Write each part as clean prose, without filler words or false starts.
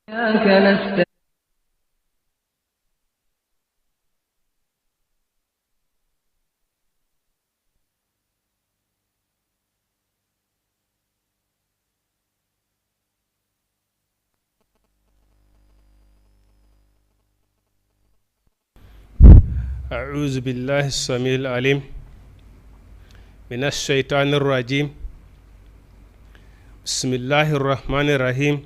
إياك نستعين أعوذ بالله السميع العليم من الشيطان الرجيم. بسم الله الرحمن الرحيم،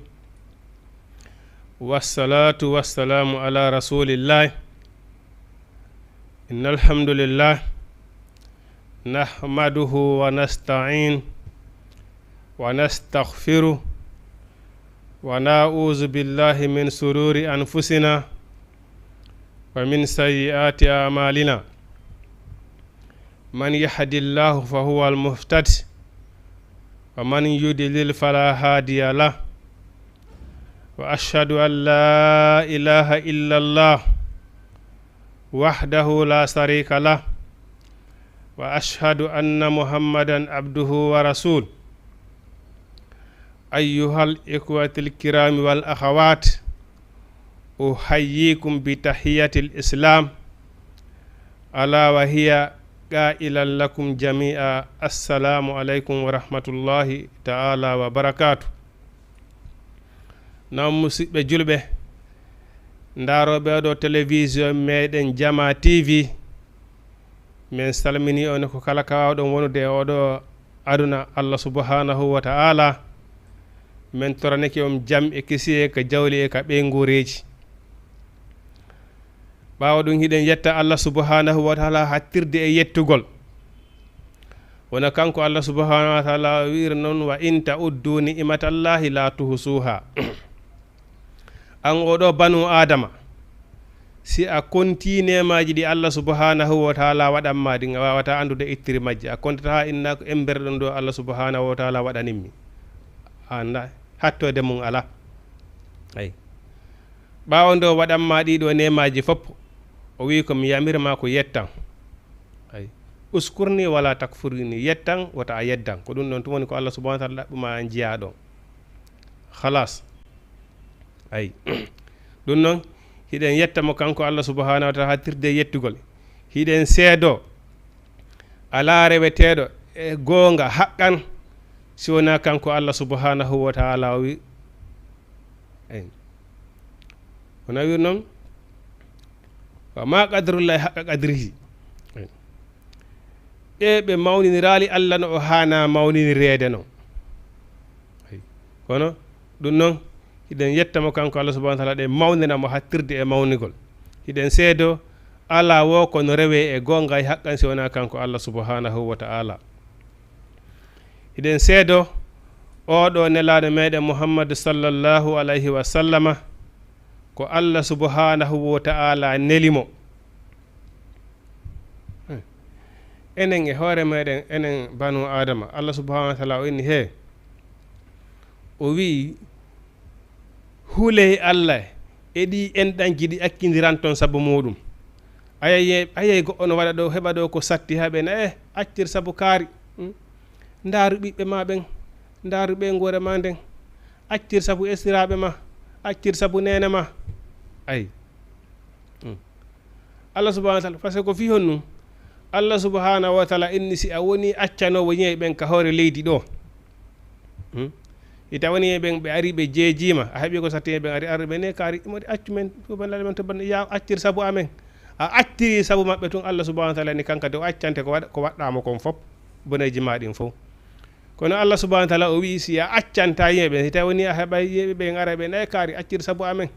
والصلاة والسلام على رسول الله. إن الحمد لله نحمده ونستعين ونستغفره ونعوذ بالله من شرور أنفسنا ومن سيئات أعمالنا. من يهد الله فهو المهتد ومن يضلل فلا هادي له، وأشهد أن لا إله إلا الله وحده لا شريك له، وأشهد أن محمدا عبده ورسوله. أيها الإخوة الكرام والأخوات، أحييكم بتحية الإسلام ألا وهي قائلا لكم جميعا السلام عليكم ورحمة الله تعالى وبركاته. نعم مسيبة جلبة ndaro ɓeɗo télévision meɗen Jama TV min salmini on ko kala kawɗon wonude oɗo aduna Allah subhanahu wa ta'ala. min toranake on jam e kisi e ka jawli e ka ɓeygureji. ɓawa ɗum hiɗen yetta Allah subhanahu wa ta'ala hattirde e yettugol. wona kanko Allah subhanahu wa ta'ala wiiri noon wa in ta'uddu ni'matallahi la tuhsuha. an oɗo banu adama si a konti nemaji ɗi Allah subhanahu wa ta'ala waɗanma ɗi wawata andude ittiri majji. a kontata ha inna ko embere ɗon ɗo Allah subhanahu wa ta'ala waɗanimmi anda hattode mum ala. ay ɓawa ndo waɗanma ɗiɗo nemaji fof o wi ko mi yamirma ko yettan. ay uskurni wala takfurni, yettan wata a yeddan. ko ɗum ɗon tun woni ko Allah subhanahu wa ta'ala ɗaɓɓuma jiya ɗon halas. ay ɗum noon hiɗen yettamo kanko Allah subhanahu wa ta'ala hattirde yettugol. hiɗen seedo ala reweteɗo e gonga haqqan si wona kanko Allah subhanahu wa ta'ala wi. ay wona wir noon wa ma qadrullahi haqqa qadrihi. ɓe mawninirali Allah no o hana mawninirede noon. kono ɗum noon hiɗen yettamo kanko Allah subhanahu wa ta'ala ɗe mawninamo hattirde e mawnigol. hiɗen seedo ala wo kono rewe e gonga e haqqan si wona kanko Allah subhanahu wa ta'ala. hiɗen seedo oɗo nelaɗo meɗen Muhammad sallallahu alayhi wa sallama ko Allah subhanahu wa ta'ala nelimo. enen e hoore meɗen enen banu adama Allah subhanahu wa ta'ala o inni he o wi huule Allah e ɗi enɗanji ɗi akkidiran toon sabu muɗum. ayay goɗɗo no waɗa ɗo heɓa ɗo ko satti haɓe na accir sabu kaari. ndaaru ɓiɓɓe ma ɓen, ndaaru ɓeygore ma nden, accir sabu esiraɓe ma, accir sabu nene ma. ay Allah subhanahu wa ta'ala par ce que ko fi hon Allah subhanahu wa ta'ala inni si a woni accanowo ñeey ɓen ka hoore leydi ɗo. ita woni ɓen ɓe ari ɓe jeejima a heeɓi ko satti ɓen ari arɓe ne kaari modi accu men fubalale men to ban ya accir sabu amen. a acciri sabu maɓɓe tun Allah subhanahu wa ta'ala ni kanka de o accante ko waɗɗama kon fof boneji maɗin fof. kono Allah subhanahu wa ta'ala o wi si a accanta yeɓe si tawi woni a heɓa yeɓe ɓe gara ɓe nayi kaari accir sabu amen,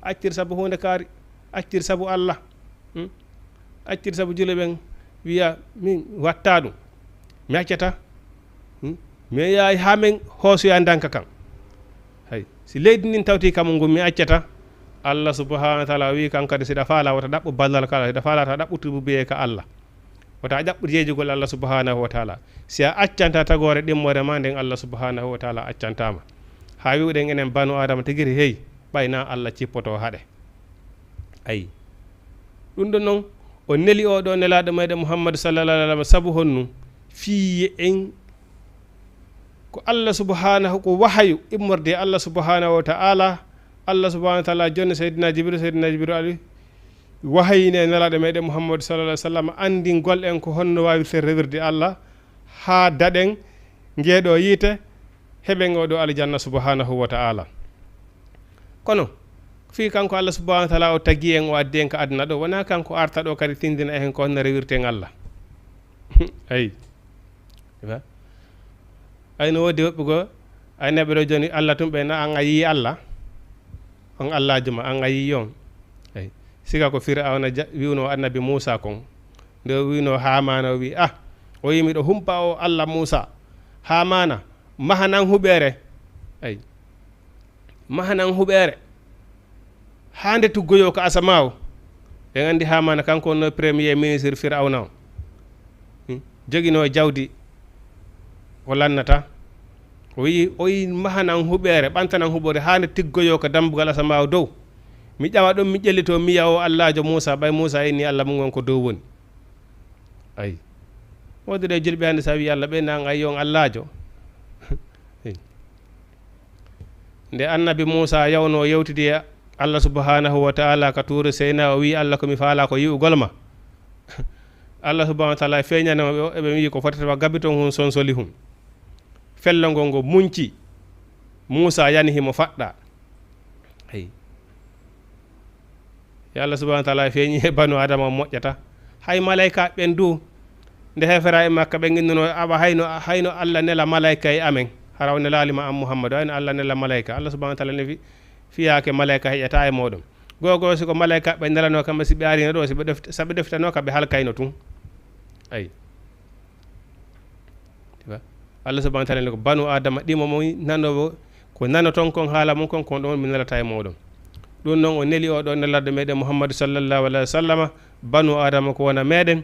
accir sabu hunde kaari, accir sabu Allah, accir sabu jule ɓen wiya min watta ɗum mi accata mi yahi ha min hoosoya danka kam. hay si leydi nin tawti kam ngum mi accata. Allah subhanahu wa ta'ala wi kankade siɗa faala wata ɗaɓɓu ballal kala siɗa faalata ɗaɓɓutubu biye ka Allah wata ƴaɓɓu jeejugol Allah subhanahu wa ta'ala. si a accanta tagore ɗimmore ma nden Allah subhanahu wa ta'ala accantama. ha wiwɗen enen banu adama tigiri hey ɓayna Allah cippoto haɗe. ayi ɗum ɗon noon o neli oɗo nelaɗo meɗen Muhammad sallallahu alaihi wa sallam sabu honnu fiye en ko Allah subhanahu ko wahayu immorde Allah subhanahu wa ta'ala Allah subhanahu wa ta'ala jonni Seydina Jibril ali wahayine nelaɗo meɗen Muhammadu sallallahu alaihi wasallam andi gol en ko honno wawi fer revirde Allah ha daɗen ngeeɗo yiite heɓen oɗo aljanna subhanahu wa ta'ala. kono fi kanko Allah subhanahu wa ta'ala o tagui en o addi en ko aduna ɗo wona kanko arta ɗo kadi tindina en ko honno revirten Allah ayi ayno wodi woɓɓe goo ay neɓe ɗo joni Allah tumɓe na an a yi Allah on Allah juma an a yi on ayi siga ko Firawna wiwno annabi Moussa kon nde wino Hamana wi o yimi ɗo humpa o Allah Moussa Hamana mahanan huɓere ayi mahanan huɓere hande tuggoyo ko asamaw en andi Hamana kanko no premier ministre Firawna o joguino jawdi o lannata o yi mahanan huɓere ɓantanan huɓore hande tiggoyo ko dambugal asamaw dow mi ƴawa ɗum mi ƴellito mi yiya o Allahjo Moussa ɓay Moussa inni Allah mum ko dow woni ayi wodi ɗe julɓe hande sa wi Allah ɓe nan ayi on Allahjo nde annabi Moussa yawno yewtidi Allah subhanahu wa ta'ala ka tuure Seyna o wi Allah komi faala ko yi'ugol ma Allah subhanahu wa ta'ala feeñanamo eɓe wi ko fotata gabiton hun sonsoli hum fellongol ngo munci Moussa yani himo faɗɗa ayi ya Allah subhanahu wa ta'ala feeñi e banu adama moƴƴata hay malayka ɓen du nde hefera e makka ɓe ginnuno aɓa hayno Allah nela malayka e amen haraw nelalima am Muhammadou hayno Allah nela malayka Allah subhanahu wa ta'ala ne fiyake malayka heƴata e moɗon gogo siko malayka ɓe nelano kamɓe si ɓe arino ɗo saɓe deftano kamɓe halkayno tun ayi Allah subhanahu wa ta'ala ne ko banu adama ɗimo mo nanowo ko nanoton kon haala mum kon ɗon mi nelata e moɗon ɗum noon o neli oɗo neladɗo meɗen Muhammadu sallallahu alaihi wa sallama banu adama ko wona meɗen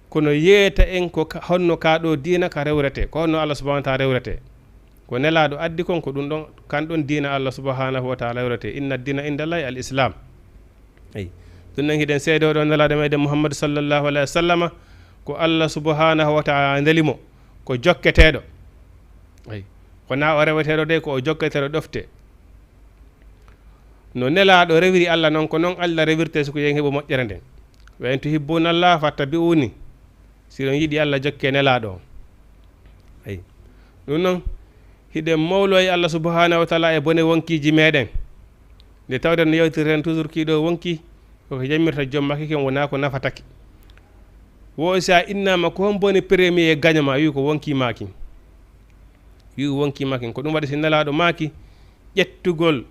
kono yeeta en ko honno kaɗo diina ka rewrete ko honno Allah subhanahu wa ta'ala rewrete ko nelaɗo addi kon ko ɗum ɗon kanɗon diina Allah subhanahu wa ta'ala rewrete inna dina indallahi al islam eyi ɗum noon hiɗen seede oɗo nelaɗo meɗen Muhammadu sallallahu alaihi wa sallama ko Allah subhanahu wa ta'ala ndelimo ko jokketeɗo eyi ko na o reweteɗo de ko o jokketeɗo ɗofte no nelaɗo rewiri Allah noon ko noon Allah rewirte soko yen heɓo moƴƴere nden wa in tuhibbuna Allah fattabi'uni siɗon yiɗi Allah jokke nelaɗo o ayi ɗum noon hiɗen mawlo e Allah subhanahu wa ta'ala e bone wonkiji meɗen nde tawden no yewtirten toujours kiɗo wonki koko jammirta jomma kiken wona ko nafatake wo sa innama ko hon boni premier gagnama wi ko wonki maki wi wonki maki ko ɗum waɗi si nelaɗo maki ƴettugol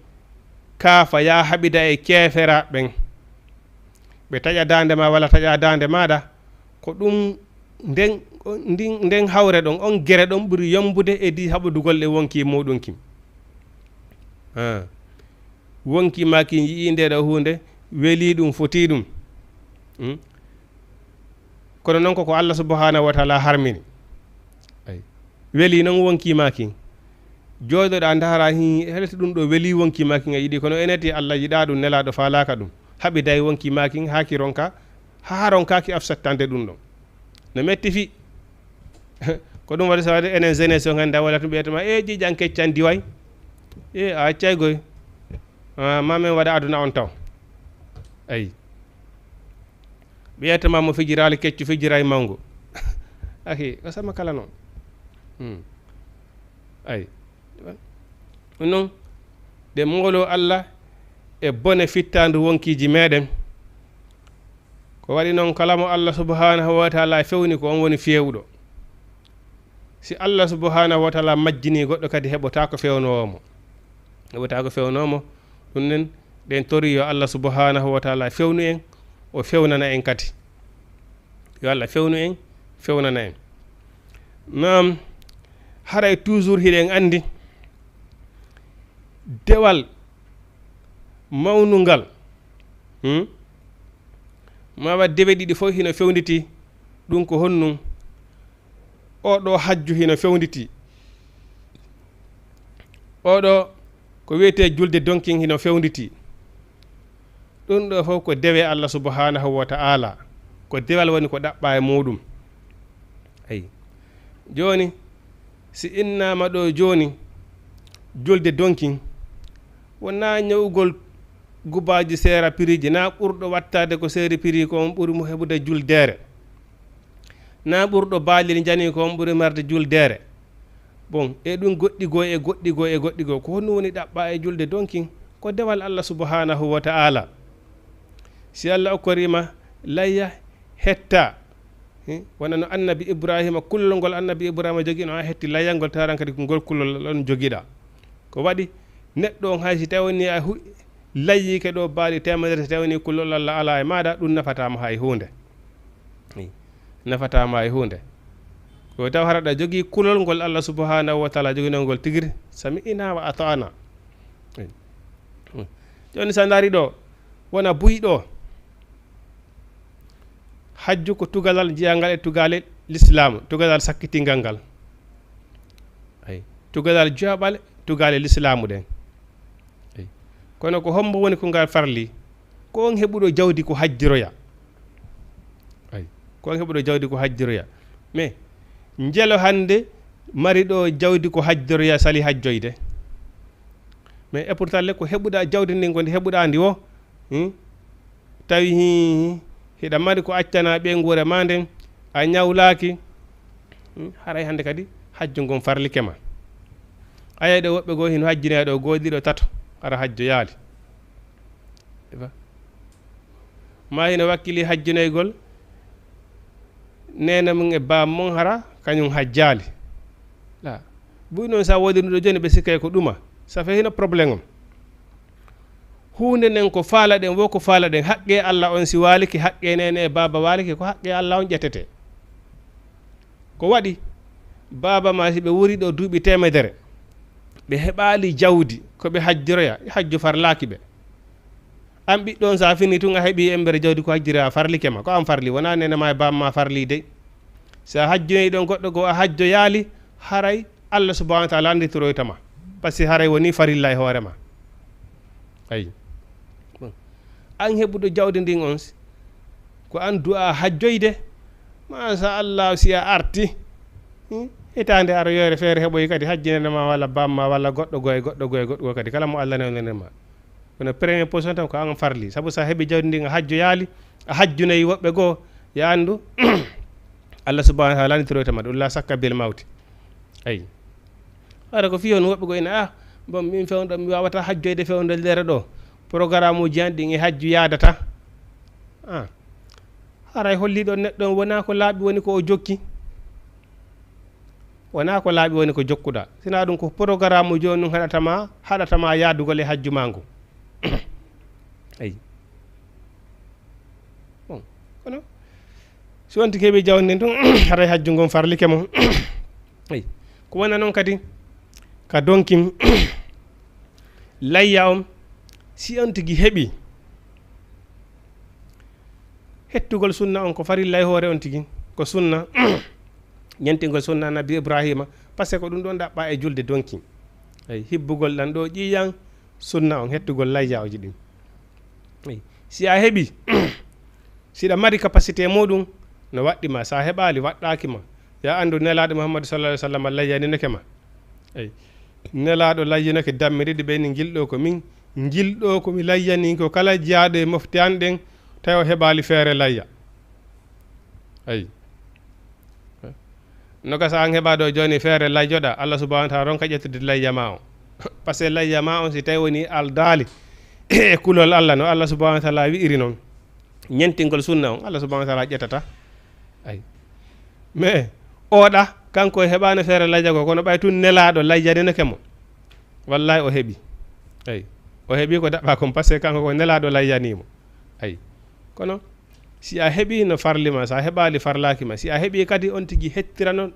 kaafa ya haɓida e keefera ɓen ɓe taƴa dande ma walla taƴa dande maɗa ko ɗum nden hawre ɗon on gere ɗon ɓuri yombude e di haɓudugol e wonki muɗum kim wonki maki yii nde ɗo hunde weeli ɗum foti ɗum kono noon koko Allah subhanahu wa ta'ala harmini ay weeli noon wonki maki jooɗoɗa dara helti ɗum ɗo weeli wonki maki a yiɗi kono eneti Allah yiɗa ɗum nelaɗo falaka ɗum haɓida e wonki maki haki ronka ha ronkaki afsattande ɗum ɗon no metti fi ko ɗum waɗi so waɗi enen jeunesse o ganda walla tum ɓeytoma jijan keccan diway a accay goy mamen waɗa aduna on taw ayi ɓeytoma mo fijirali keccu fijira e mawgo aki ko sama kala noon ayi ɗum noon ɗe molo Allah e bone fittandu wonkiji meɗen ko waɗi noon kala mo Allah subhanahu wa ta'ala fewni ko on woni fewɗo si Allah subhanahu wa ta'ala majjini goɗɗo kadi heɓota ko fewnowomo ɗum nen ɗen tori yo Allah subhanahu wa ta'ala fewnu en o fewnana en kadi yo Allah fewnu en fewnana en nam haray toujours hiɗen andi dewal mawnungal ma wa dewe ɗiɗi fof hino fewnditi ɗum ko honnum oɗo hajju hino fewnditi oɗo ko wiyete julde donkin hino fewnditi ɗum ɗo fof ko dewe Allah subhanahu wa ta'ala ko dewal woni ko ɗaɓɓa e muɗum ayi joni si innama ɗo joni julde donkin wona ñawgol gubaji seera piriji na ɓurɗo wattade ko seeri piri ko on ɓuri mo heɓude juldere na ɓurɗo baalil jani ko on ɓuri marde juldere bon e ɗum goɗɗi goo ko honno woni ɗaɓɓa e julde donkin ko dewal Allah subhanahu wa ta'ala si Allah okkorima layya hetta wona no annabi Ibrahima kullol ngol annabi Ibrahima jogui no hetti layyal ngol taran kadi ko ngol kullol on joguiɗa ko waɗi neɗɗo on hay si tawni a layyike ɗo baali temedere so tawni kullol Allah ala e maɗa ɗum nafatama hay hunde nafatama hay hunde ko taw haraɗa jogui kulol ngol Allah subhanahu wa ta'ala joguino ngol tigiri sami ina wa ata'ana joni sa dari ɗo wona buyɗo hajju ko tugalal jiyangal e tugale l'islam tugalal sakkitingal ngal ay tugalal joɓal tugale l'islamu ɗen ay kono ko hombo woni ko ngal farli ko on heɓuɗo jawdi ko hajjiroya ay ko on heɓuɗo jawdi ko hajjiroya mais njelo hande mari ɗo jawdi ko hajjiroya sali hajjoyde mais et pourtant le ko heɓuɗa jawdi ndi gondi heɓuɗa ndi o tawi hiɗa mari ko accana ɓe guure ma nden a ñawlaki haray hande kadi hajju ngon farlike ma aya ɗo woɓɓe goo hino hajjine ɗo goɗɗiɗo tato ara hajjo yaali ma hino wakkili hajjunaygol nena mum e bam mon hara kañum hajjali la buy noon sa wodi ɗo joni ɓe sikkay ko ɗuma ça fait hino probléme om hunde nden ko faala ɗen wo ko faala ɗen haqqe Allah on si waliki haqqe nene e baba waliki ko haqqe Allah on ƴettete ko waɗi baba ma si ɓe wuri ɗo duuɓi temedere ɓe heɓali jawdi koɓe hajjiroya hajju farlaki ɓe an ɓiɗɗon sa fini tun a heeɓi embere jawdi ko hajjira farlike ma ko an farli wona nene ma e baba ma farli de sa hajjunoyi ɗon goɗɗo go a hajjo yaali haray Allah subhanahu wa ta'ala anditoroytama par ce que haray woni farilla e hoorema ayi an heɓuɗo jawdi ndin on ko an du'a hajjoyde masa Allah si a arti hitande ara yoore feere heɓoy kadi hajjinenema walla bamma walla goɗɗo goye kadi kala mo Allah newlenema kono premier position tan ko an farli saabu sa heeɓi jawdi ndin a hajjo yaali a hajjunayi woɓɓe goo ya andu Allah subhanahu wa ta'ala nitoroytama ɗum la sakka bil mawti ayi ara ko fiyon woɓɓe goo ina bon min fewɗo mi wawata hajjoyde fewde lere ɗo programme uji an ɗin e hajju yadata haray holliɗo neɗɗo wona ko laaɓi woni ko o jokki wona ko laaɓi woni ko jokkuɗa sina ɗum ko programme uji on ɗum haɗatama yadugol e hajju ma ngu ayi bon kono si wonti keeɓi jawdi ndin tun haray hajju ngon farlike mo ayi ko wona noon kadi ka donkim layya on si on tigi heɓi hettugol sunna on ko farilla e hoore on tigi ko sunna ñantigol sunna nabi Ibrahima par ce que ko ɗum ɗon ɗaɓɓa e julde donki ay hibbugol ɗan ɗo ƴiyan sunna on hettugol layya oji ɗin ay si a heɓi siɗa mari capacité muɗum no waɗɗima sa heɓali waɗɗakima ya andu nelaɗo Muhammadu sallallahu alaihi wasallam layyaninake ma ay nelaɗo layyinake damme ɗiɗi ɓeyni gilɗo ko min gilɗo komi layyani ko kala jaaɗo e mofti an ɗen tawi o heɓali feere layya ayi no gasa an heɓa ɗo joni feere layjoɗa Allah subhanahu wa ta'ala ronka ƴettude layya ma o par ce que layya ma on si tawi woni aldali e kulol Allah no Allah subhanahu wa ta'ala wi'iri noon ñentingol sunna on Allah subhanahu wa ta'ala ƴettata ayi mais oɗa kanko e heɓano feere layja ko kono ɓay tun nelaɗo layyaninake mo wallahi o heeɓi ayi o heeɓi ko daɓɓa kom par ce que kanko ko nelaɗo layyanimo ayi kono si a heeɓi no farlima sa heɓali farlaki ma si a heeɓi kadi on tigui hettira noon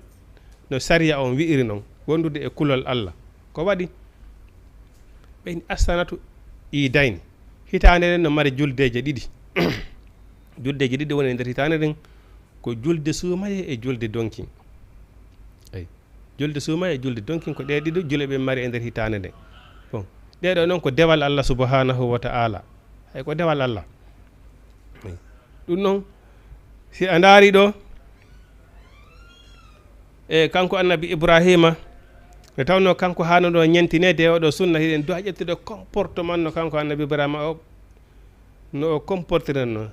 no sariya on wi'iri noon wondude e kulol Allah ko waɗi ɓeyni astanatu idayni hitande nden no mari juldeje ɗiɗi juldeje ɗiɗi woni e nder hitande nden ko julde suumaye e julde donkin ayi julde suumaye e julde donkin ko ɗe ɗiɗi jule ɓe mari e nder hitande nden bon ɗeɗo noon ko dewal Allah subhanahu wa ta'ala hay ko dewal Allah ɗum noon si a ndaari ɗo e kanko annabi Ibrahima nde tawno kanko haanoɗo ñentinede oɗo sunna hiɗen duha ƴettude comportement no kanko annabi ibrahima o no o comportiren noon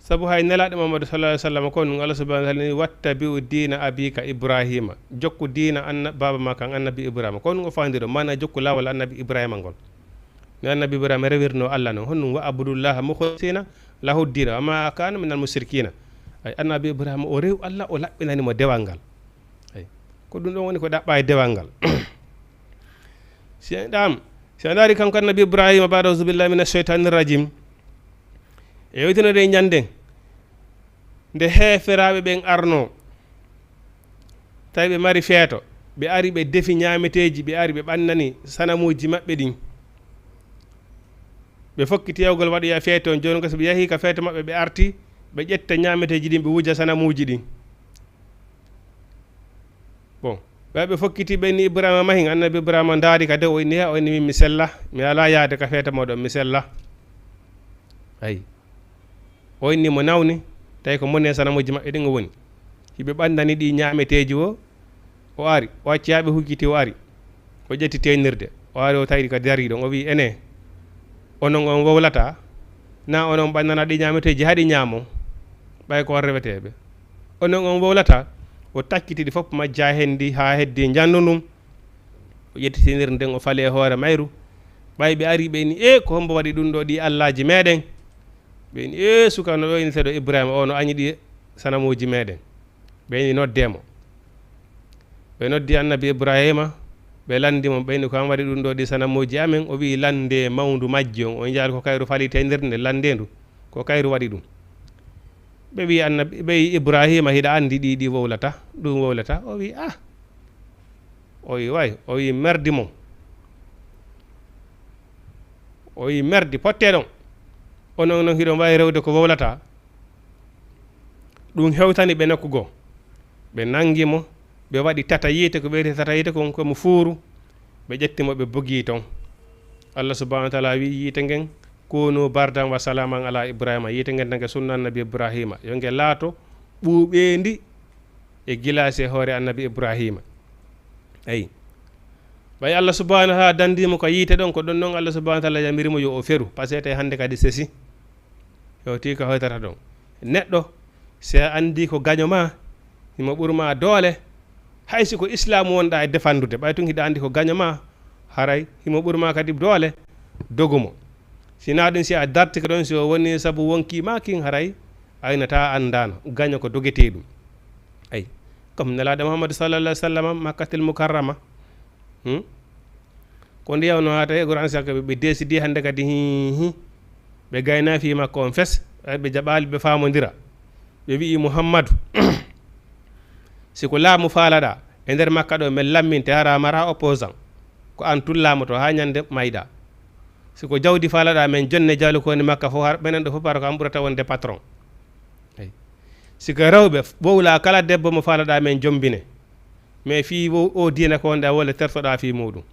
sabu hay nelaɗo mamadou sallallahu alih w sallam ko ɗum allah subahana taala ni wattabi'u dina abika ibrahima jokku dina baba ma kan annabi ibrahima ko ɗum o fandiro mana jokku lawol annabi ibrahima ngol ni annabi ibrahima rewirno allah noon honɗum wa abudullah mukhlisina lahu dina wama kana minal mushrikina ay annabi ibrahima o rew allah o laɓɓinanimo dewal ngal ay ko ɗum ɗon woni ko ɗaɓɓa e dewal ngal si a daari kanko annabi ibrahima baɗa auzubillahi min asheytani rajim e yewtinode ñanden nde heeferaɓe ɓen arno tawi ɓe mari feeto ɓe ari ɓe defi ñameteji ɓe ari ɓe ɓannani sanamuji maɓɓe ɗin ɓe fokkiti yewgol waɗoya feete on joni ko so ɓe yahi ka feete maɓɓe ɓe arti ɓe ƴetta ñameteji ɗin ɓe wuja sanamuji ɗin bon ɓe fokkiti ɓenni ibrahima mahin annabi ibrahima daari ka de o inni he o inni min mi sella mi ala yaade ka feete moɗon mi sella ayi o inni mo nawni tawi ko mone sanamuji maɓɓe ɗin o woni hiɓe ɓandani ɗi ñameteji o ari o acci ha ɓe hukkiti o ari o ƴetti teynirde o ari o tawi ka dari ɗon o wi ene onon on wowlata na onon ɓannana ɗi ñameteji haɗi ñaamo ɓay ko reweteɓe onon on wowlata o takkitiɗi fof majja hendi ha heddi jandu ɗum o ƴettitinir nden o faale hoore mayru ɓay ɓe ari ɓe ni ko hombo waɗi ɗum ɗo ɗi allaji meɗen ɓe ni suka no ɓeyniteɗo ibrahima o no añi ɗi sanamuji meɗen ɓeyni noddemo ɓe noddi annabi ibrahima ɓe landimo ɓeyni ko an waɗi ɗum ɗo ɗi sanamuji amen o wi lande mawdu majji on jaari ko kayru falitendir nde landendu ko kayru waɗi ɗum ɓe wi annabi ɓe ibrahima hiɗa andi ɗiɗi wowlata ɗum wowlata o wi o wi way o wi merdi mo o wi merdi potteɗon onon noon hiɗon wawi rewde ko wowlata ɗum hewtani ɓe nokku goo ɓe nangimo ɓe waɗi tata yiite ko ɓeyti tata yiite kon komo fuuru ɓe ƴettimo ɓe boggi toon allah subahana wa taala wi yiite ngen kunu bardan wa salaman ala ibrahima yiite ngen nage sunna annabi ibrahima yo nge laato ɓuuɓendi e gilasi e hoore annabi ibrahima ayi ɓay allah subahana wa taala dandimo ko yiite ɗon ko ɗon noon allah subahana wa taala yamirimo yo o feru par ce que tawi hannde kadi sesi yo ti ko hoytata ɗon neɗɗo si a andi ko gaño ma himo ɓurma doole haysi ko islamu wonɗa e defandude ɓay tun hiɗa andi ko gaño ma haray himo ɓurma kadi doole dogumo sina ɗum si a dartike ɗon si o woni saabu wonkima kin haray aynata andano gaño ko dogete ɗum ayi comme nelaɗo mouhamadou sallallah sallam makkatel mukarrama ko ndiyawno ha tawi goran saka ɓe décidi hande kadi ɓe gayna fi makko on fes ɓe jaɓali ɓe famodira ɓe wi mouhammadou siko laamu faalaɗa e nder makka ɗo min lamminte hara mara opposant ko an tullama to ha ñande mayɗa siko jawdi faalaɗa men jonne jaalu koni makka fof har ɓenen ɗo fof para ko an ɓurata wonde patron eyi siko rewɓe wowla kala debbo mo faalaɗa men jombine mais fi o dina ko wonde a wolle tertoɗa fi muɗum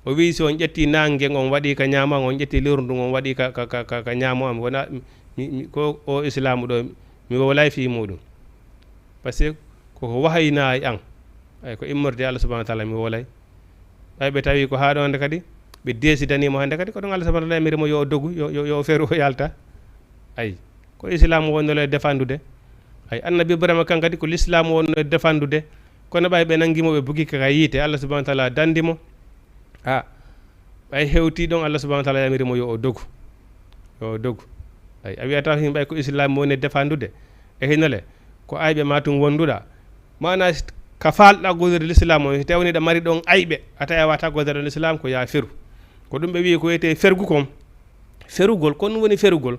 o wi si on ƴetti nangue on waɗi ka ñaamo on ƴetti lewru ndu on waɗi ka ñaamo am wona ko o islamu ɗo mi wowlay fi muɗum par ce que koko wahayna e an ay ko immorde allah subahana wa taala mi wolay ɓay ɓe tawi ko haɗo hande kadi ɓe desidanimo hande kadi ko ɗon allah subahana wa taala mirimo yo dogu yo feru o yalta ayi ko islamu wonnolo e defandude ay annabi ibrahima kan kadi ko l'islamu wonno e defandude kono ɓay ɓe nangimo ɓe bugui kaka yiite allah subahana wa taala dandimo ɓay hewti ɗon allah subahana wa taala yamirimo yo o dogu ay a wiyata him ɓay ko islamu woni e defandude e hinole ko ayɓe ma tum wonduɗa mana ka falɗa gollirde l'islam o tawni ɗa mari ɗon ayɓe a tawi a wata gollirde l'islam ko ya feru ko ɗum ɓe wi ko wiyete fergu kon ferugol ko ɗum woni ferugol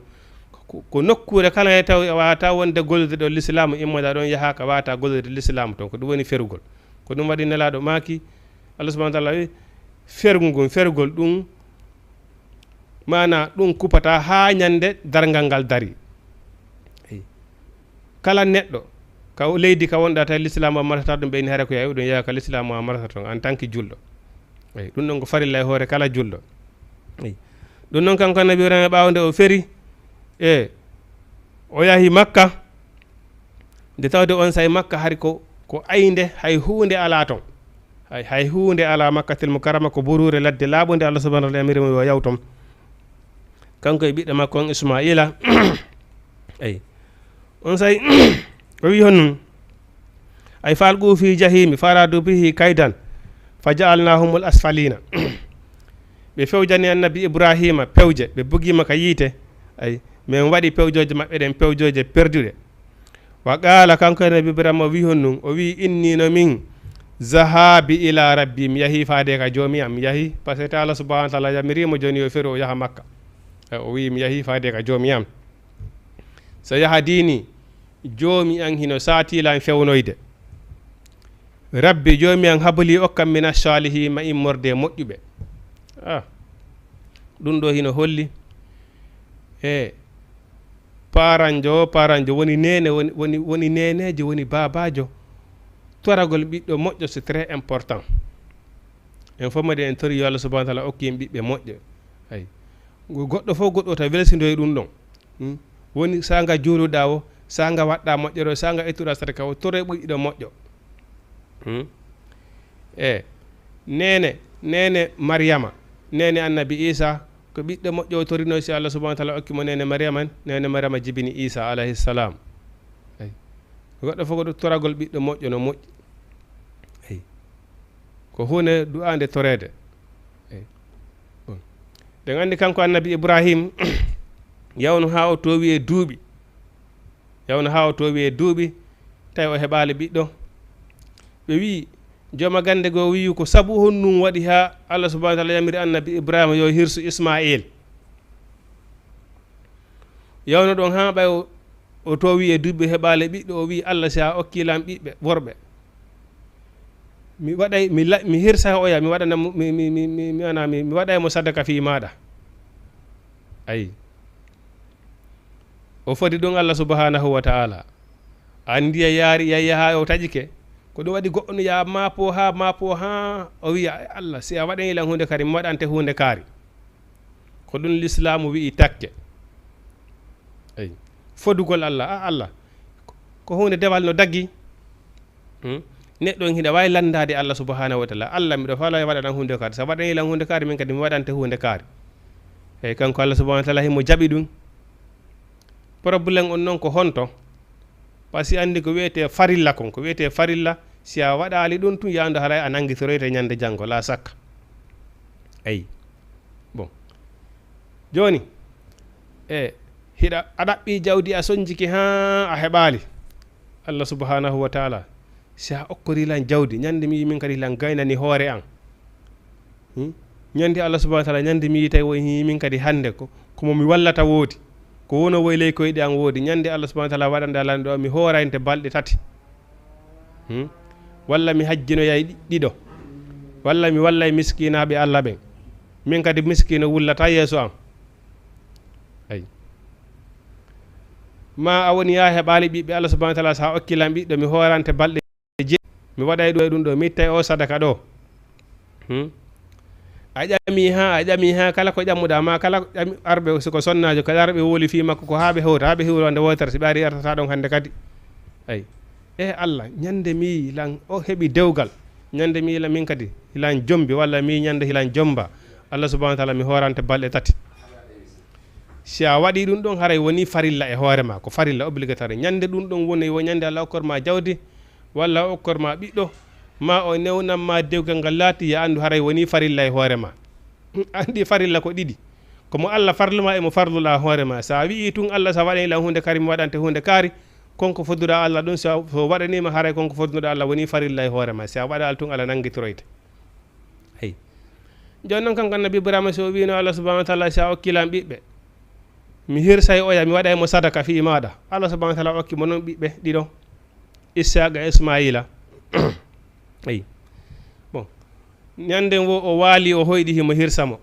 ko nokkure kala e taw a wata wonde gollirde ɗo l'islam immoɗa ɗon yaha ka wata gollirde l'islam toon ko ɗum woni ferugol ko ɗum waɗi nelaɗo maki allah subahana wa taala wi ferugol ɗum mana ɗum kupata ha ñande dargal ngal dari kala neɗɗo ka leydi ka wonɗa tawi l'islam o martata ɗum ɓeyni haara ko yawi ɗum yaha ka l'islam o martata toon en tant que julɗo eyi ɗum ɗon ko farilla e hoore kala julɗo eyi ɗum noon kanko annabi ibrahima ɓawde o feri o yahi makka nde tawde on saye makka hari ko aynde hay hunde ala toon hay huunde ala makkatel mukarrama ko burure ladde laaɓunde Allah subhanahu wa ta'ala amirimo yo yawtom kanko e ɓiɗɗo makko on Ismaila ay on say o wi honnum ay falqu fi jahimi faradu bihi kaydan fa ja'alnahumul asfalina ɓe fewjani annabi Ibrahima pewje ɓe bugima ka yiite ay min waɗi pewjoje maɓɓe ɗen pewjoje perduɗe wa qala kanko annabi Ibrahima o wi honnum o wi inni no min zahabi ila rabbi mi yahi faade ka joomi am mi yahi par ce que Allah subhanahu wa ta'ala yamirimo joni o feri o yaha makka o wi mi yahi faade ka joomi am so yaha dini joomi an hino satilan fewnoyde rabbi joomi an habli okkam mina salihi ma immorde moƴƴuɓe ɗum ɗo hino holli e paranjo woni nene woni nenejo woni babajo toragol ɓiɗɗo moƴƴo c'est très important en fomade en tori yo Allah subhanahu wa ta'ala okki en ɓiɓɓe moƴƴo ay goɗɗo fof goɗɗo ta welsidoye ɗum ɗon woni sanga juuluɗa o sanga waɗɗa moƴƴere o sanga ettuɗa sadaka o tore ɓiɗɗo moƴƴo e nene Maryama nene annabi Isa ko ɓiɗɗo moƴƴo o torino si Allah subhanahu wa ta'ala okkimo nene Maryama jibini Isa alayhi salam ay goɗɗo fof goɗɗo toragol ɓiɗɗo moƴƴo no moƴƴi ay ko hunde du'ande torede ay bon den andi kanko annabi Ibrahim yawno ha o towi e duuɓi tawi o heɓali ɓiɗɗo ɓe wi jooma gande go wi ko sabu honnum waɗi ha Allah subhanahu wa ta'ala yamiri annabi Ibrahima yo hirsu Ismail yawno ɗon ha ɓay o towi e duuɓi heɓale ɓiɗɗo o wi Allah si a okkilam ɓiɓɓe worɓe mi waɗay mi hirsa oya mi waɗana mi waɗaymo sadaka fi maɗa ayi o foti ɗum Allah subhanahu wa ta'ala andi yaari yaha o taƴike ko ɗum waɗi goɗɗo ya mapo ha o wiya Allah si a waɗani lan hunde kari mi waɗante hunde kaari ko ɗum l'islamu wi'i takke ayi fodugol Allah ko hunde dewal no daggi neɗɗo hina wawi landade Allah subhanahu wa ta'ala Allah miɗo fala waɗanan hunde kaari sa waɗani lan hunde kaari min kadi mi waɗante hunde kaari eyyi kanko Allah subhanahu wa ta'ala himo jaɓi ɗum probléme on noon ko honto par ce que andi ko wiyete farilla kon ko wiyete farilla si a waɗali ɗum tun yandu haray a nanguitoroyte ñande janggo la sakka ayi bon joni hiɗa a ɗaɓɓi jawdi a soñjiki ha a heɓali Allah subhanahu wa ta'ala si a okkorilan jawdi ñande mi min kadi lan gaynani hoore an ñande Allah subhanahu wa ta'ala ñande mi tawi woni min kadi hande komo mi wallata woodi ko wono woyley koyɗe an woodi ñande Allah subhanahu wa ta'ala waɗande alande ɗo mi hoorayinte balɗe tati walla mi hajjinoyay ɗiɗo walla mi wallay miskinaɓe Allah ɓen min kadi miskino wullata yeeso am ay ma a woni ya heɓali ɓiɓɓe Allah subhanahu wa ta'ala sa okkilam ɓiɗɗo mi hoorante balɗe mi waɗay ɗo e ɗum ɗo mi ittay o sadaka ɗo a ƴami ha kala ko ƴammuɗa ma kala arɓe siko sonnajo kala arɓe woli fi makko ko haɓe hiwrande wotere so ɓe ari artata ɗon hande kadi ay Allah ñande mi lan o heɓi dewgal ñande mi hilan min kadi hilan jombi walla mi ñande hilan jomba Allah subhanahu wa ta'ala mi hoorante balɗe tati si a waɗi ɗum ɗon haray woni farilla e hoorema ko farilla obligatoire ñande ɗum ɗon woni wo ñande Allah okkorma jawdi walla okkorma ɓiɗɗo ma o newnanma dewgal ngal laati ya andu haray woni farilla e hoorema andi farilla ko ɗiɗi komo Allah farluma emo farlula hoorema sa wi tun Allah sa waɗani lan hunde kaari mi waɗante hunde kaari konko fodduɗa Allah ɗum so waɗanima haray konko fodduɗa Allah woni farilla e hoorema si a waɗa tun Allah nanguitoroyte hey joni noon kanko annabi Ibrahima so wino Allah subhanahu wa ta'ala si a okkilam ɓiɓɓe mi hirsay oya mi waɗaymo sadaka fi maɗa Allah subhanahu wa ta'ala okkimo noon ɓiɓɓe ɗiɗo Ishaqa Ismaila ayi bon ñanden wo o waali o hoyɗi himo hirsamo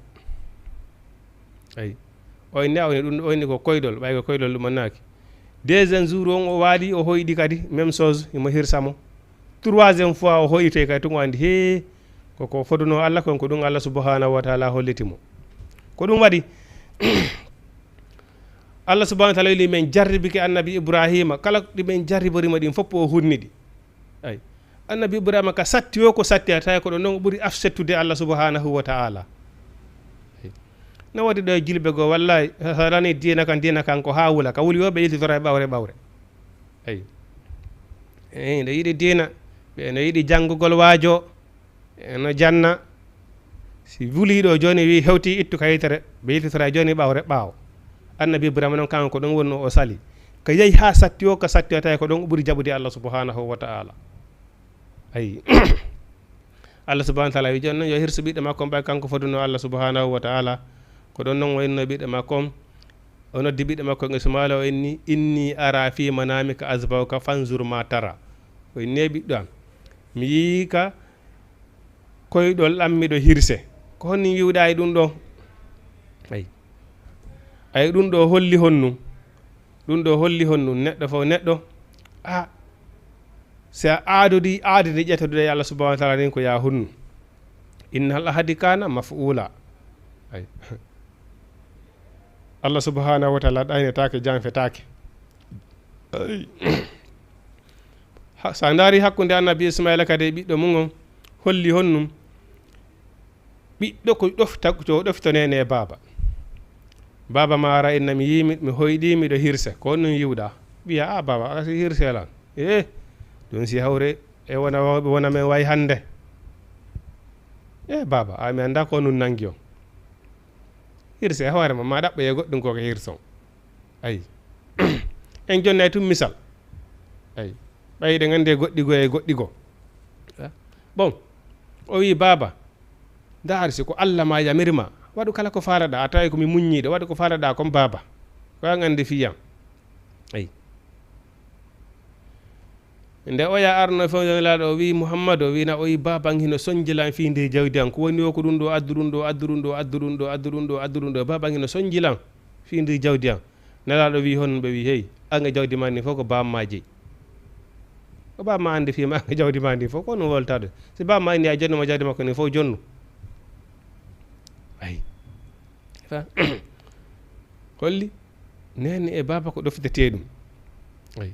ayi oyne awne ɗum oyni ko koydol ɓay ko koydol ɗum annaki deuxiéme jour on o waali o hoyɗi kadi même chose himo hirsamo troisiéme fois o hoyite kadi tun o andi he koko foduno Allah konko ɗum Allah subhanahu wa ta'ala hollitimo ko ɗum waɗi Allah subhanahu wa ta'ala wi men jarribike annabi Ibrahima kala ɗi men jarriborima ɗin fopp o hunniɗi ay annabi ibrahima ka satti o ko satti tawi ko ɗo noon ɓuri afsettude Allah subhanahu wa ta'ala no waɗi ɗo e julɓe goo wallahi salani dina kan ko ha wula ka wuli o ɓe yiltitora e ɓawre eyi nde yiɗi dina ɓe no yiɗi janngugol waajo no janna si wuliɗo joni wi hewti ittu ka yitere ɓe yiltitora joni ɓawre ɓaawo annabi ibrahima noon kanko ko ɗon wonno o sali ko yeehi ha satti o ko satti o tawi ko ɗon ɓuri jaɓude Allah subhanahu wa ta'ala ayi Allah subhanahu wa ta'ala wi joni noon yo hirsu ɓiɗɗo makko ɓay kanko foduno Allah subhanahu wa ta'ala ko ɗon noon wayno ɓiɗɗo makko o noddi ɓiɗɗo makko Ismaila o inni ara fi manamika azbawka fanzur ma tara o inni ɓiɗɗo am mi yii ka koyɗol am miɗo hirse ko honni wiwɗa e ɗum ɗo ay ɗum ɗo holli honnu neɗɗo fof neɗɗo si a aadodi ƴettodude e Allah subhanahu wa ta'ala nin ko ya honnu innal ahadi kana maf'ula ay Allah subhanahu wa ta'ala ɗaynetake janfetake sa daari hakkude annabi Ismaila kadi ɓiɗɗo mum on holli honnum ɓiɗɗo ko ɗoftonene e baba ma ara inna mi yimi mi hoyɗi miɗo hirse ko honno yiwɗa wiya a baba asi hirselan ɗum si hawre e wona men way hande baba mi anda ko nun nangi on hirse hoorema ma ɗaɓɓo e goɗɗum koko hirson ayi en jonna tum misal ayi ɓayde gandi e goɗɗigo bon o wi baba ndaari si ko Allah ma yamirma waɗu kala ko faalaɗa a tawi komi muññiɗo waɗu ko faalaɗa comme baba ko an andi fiyam ayi nde oya arno fewlaɗo o wi Mouhammadou o wina o wi baban hino soñjilan fi nde jawdi an ko woni o ko ɗum ɗo addu ɗum ɗo baban hino soñjilan fi nde jawdi an nelaɗo wi hon ɓe wi hey an e jawdi ma ni fof ko bamma jeeyi ko bamma andi fima an e jawdi ma ndi fof ko no woltade si bamma inni a jonnuma jawdi makko ni fof jonnu ayi holli nene e baba ko ɗofdete ɗum ayi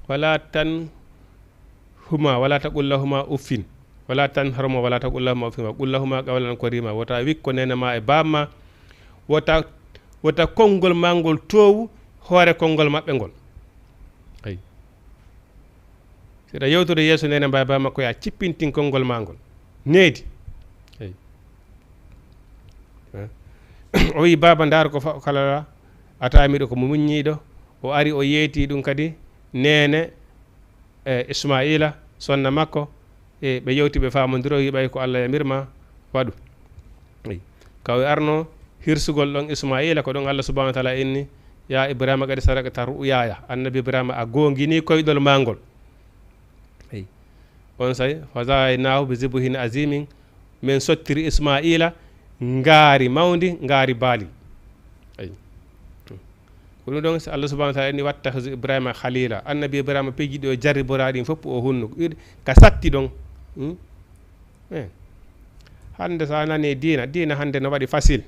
wala tan huma wala taqul lahuma uffin wala tan harma wala taqul lahuma uffin wa qul lahuma qawlan karima wota wikko nene ma e bamma wota konngol ma ngol towu hoore konngol maɓɓe ngol ayi seɗa yewtude yeeso nene mba bamma ko ya cippintin konngol ma ngol needi ayi o wi baba ndaar ko kala atamiɗo ko mo muññiɗo o ari o yeeti ɗum kadi nene Ismaila sonna makko ɓe yewti ɓe famodiro yiɓay ko Allah yamirma waɗu kaw arno hirsugol ɗon Ismaila ko ɗon Allah subhanahu wa ta'ala inni ya Ibrahima kadi sarakata ru'yaya annabi Ibrahima a gongini koyɗol mangol on say fazaynahu bi zibhin azimin min sottiri Ismaila ngaari mawdi ngaari baali ko ɗum ɗon Allah subhanahu wa ta'ala ni wattakhidhu Ibrahima khalila annabi Ibrahima pejiɗi o jarriboraɗin fof o hunnu ka satti ɗon hande sa nani dina hande no waɗi facile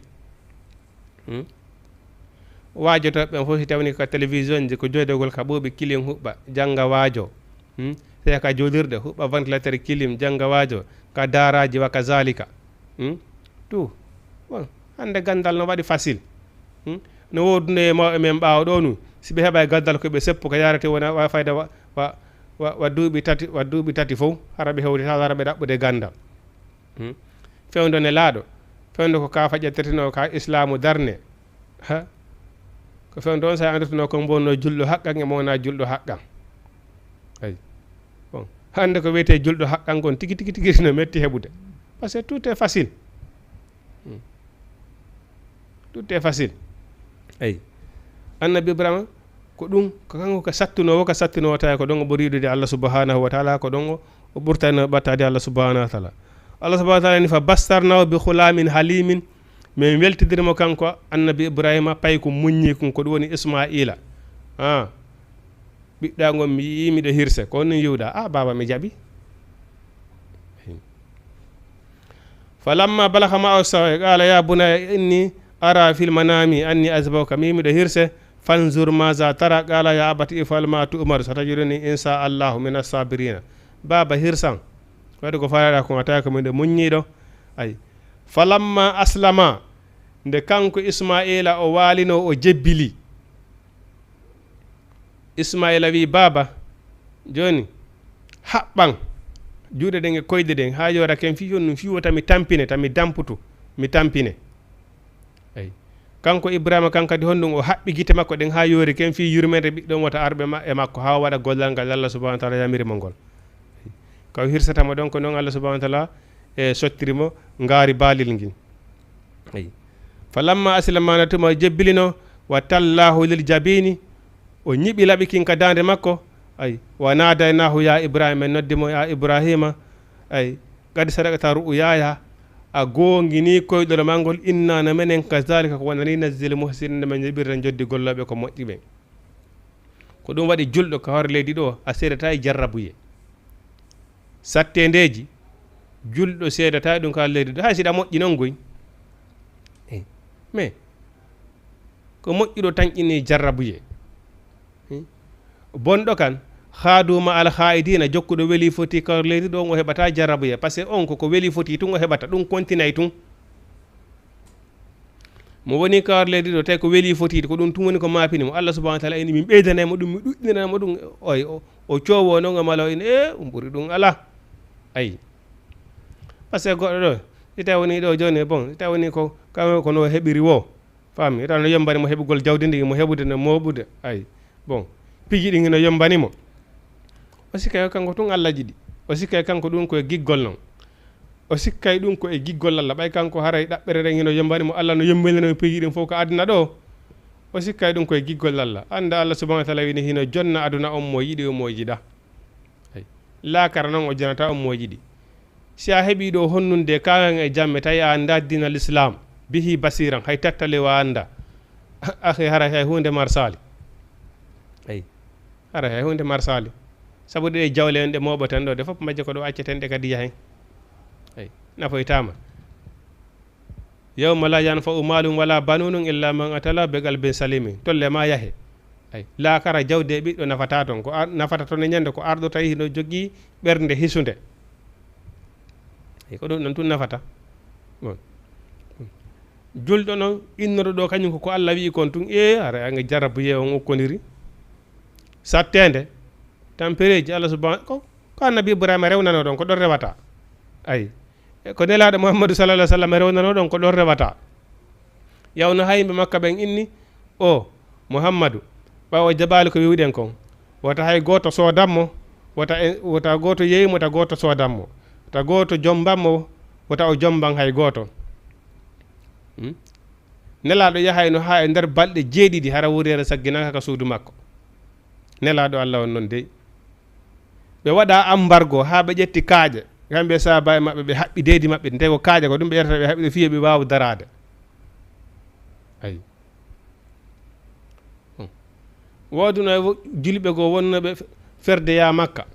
waajotoɓe ɓen fof si tawni ko télévision ji ko joydogol ka ɓooɓi kilim huɓɓa jangga waajo te ka jolirde huɓɓa ventilateur kilim jangga waajo ka daraji wa kazalika tout bon hande gandal no waɗi facile no wodune mawɓe men ɓaawo ɗo nu si ɓe heɓa gandal koɓe seppo ko yarate wona wa fayda wa duuɓi tati fof hara ɓe hewti hara ɓe ɗaɓɓude gandal fewdo ne laaɗo fewdo ko ka faƴƴeteteno ka islamu darne ha ko fewdo on sa andirtuno ko bonno julɗo haqqan e mowona julɗo haqqan ayi bon hande ko wiyete julɗo haqqan gon tigi no metti heɓude par ce que tout est facile ayi annabi Ibrahima ko ɗum ko kanko ko sattunowo tawi ko ɗon o ɓuri yiɗude Allah subhanahu wa ta'ala ko ɗon o ɓurtano ɓattade Allah subhanahu wa ta'ala Allah subhanahu wa ta'ala ni fa bastarnahu bi khulamin halimin min weltidirmo kanko annabi Ibrahima pay ko muññi ko ɗum woni Ismaila ɓiɗɗa gon mi yimiɗo hirse ko ni yiwɗa baba mi jaɓi falamma balagha ma'ahu sawa qala ya bunayya inni ara fil manami anni azbawka mimiɗo hirse fanzur maza tara qala ya abati ifal ma tu'mar satajiduni insha Allahu min as-sabirina baba hirsan waɗi ko falaɗa ko tawi ko minde muññiɗo ay falamma aslama nde kanko ismaila o walino o jebbili ismaila wi baba joni haɓɓan juuɗe ɗen e koyɗe ɗen ha yora ken fi on fiwo tami tampine tami damputu mi tampine ay kanko ibrahima kankadi honɗum o haɓɓi guite makko ɗen ha yoori ken fi yurmede ɓiɗɗon wata arɓe e makko ha waɗa gollal ngal Allah subhanahu wa taala yamirimo ngol kaw hirsatamo ɗon ko noon Allah subhanahu wa taala e sottirimo ngaari baalil ngin ay falamma aslamana tuma jebbilino wa tallahu lil jabini o ñiɓi laɓi kin ka dande makko ay wa nadaynahu ya ibrahima en noddimo ya ibrahima ay kadi sadaqata ru'yaya a gongini koyɗol mangol inna na menen kazalika ko wonani nazzil muhsinin men jibirta joddi golloɓe ko moƴƴi ɓe ko ɗum waɗi julɗo ko hoore leydi ɗo a seedata e jarrabuye sattendeji julɗo seedata e ɗum ko leydi ɗo hay siɗa moƴƴi noon goy mais ko moƴƴuɗo tan inni jarrabuye bonɗo kan haaduma al haidina jokkuɗo weeli foti ko leydi ɗo o heɓata jarrabuye par ce que on koko weeli foti tun o heɓata ɗum continue tun mo woni kawar leydi ɗo tawi ko weeli fotide ko ɗum tun woni ko mapini mo Allah subhanahu wa taala eni min ɓeydanaymo ɗum mi ɗuɗɗinanamo ɗum oy o coowo noon mala o ene ɓuuri ɗum ala ayi par ce que goɗɗo ɗo si tawi woni ɗo joni bon si tawi woni ko kam kono heɓiri wo fammi taw no yombani mo heɓugol jawdi ndi mo heɓude no moɓude ayi bon piji ɗi no yombanimo o sikkay kanko tun Allah jiɗi o sikkay kanko ɗum koye giggol noon o sikkay ɗum ko e giggol Allah ɓay kanko haray ɗaɓɓere ren hino yombanimo Allah no yombinino piji ɗin fof ko aduna ɗo o sikkay ɗum koye giggol Allah anda Allah subhanahu wa taala wini hino jonna aduna on mo yiɗi o mo jiɗa laakara noon o jonata on mo yiɗi si a heeɓi ɗo honnunde kagan e jamme tawi a anda dinal islam bihi basiran hay tattale wa anda ahe haray hay hunde marsali ayi haray hay hunde marsali sabu ɗe jawle en ɗe moɓo tan ɗo de fof majje ko ɗo acceten ɗe kadi yahen ay nafoytama yawma la yanfa'u malum wala banunun illa man atala be qalbin salimin tolle ma yahe ay laakara jawde ɓiɗɗo nafata toon ko nafata toon e ñande ko arɗo tawi hino jogui ɓernde hisunde ko ɗum ɗon tun nafata bon julɗo noon innoɗo ɗo kañum ko Allah wi kon tun ara ange jarabuye on ukkodiri sattede tampereji Allah subhanahu ko annabi Ibrahima rewnano ɗon ko ɗon rewata ayi ko nelaɗo Muhammadu sallallahu alaihi wasallam rewnano ɗon ko ɗon rewata yawno hayɓe makka ɓen inni o Muhammadu ɓawo jabali ko wiwɗen kon wota hay goto sodanmo wota goto yeyimo wota goto sodanmo wota goto jombammo wota o jomban hay goto nelaɗo yahayno ha e nder balɗe jeeɗiɗi hara wurere sagginaka ka suudu makko nelaɗo Allah on noon dey ɓe waɗa embargo ha ɓe ƴetti kaaƴe kamɓe sahaba e maɓɓe ɓe haɓɓi deydi maɓɓe nde ko kaaƴe ko ɗum ɓe ƴettata ɓe haɓɓi ɓe fiya ɓe wawa darade ayi woduno julɓe go wonnoɓe ferde ya makka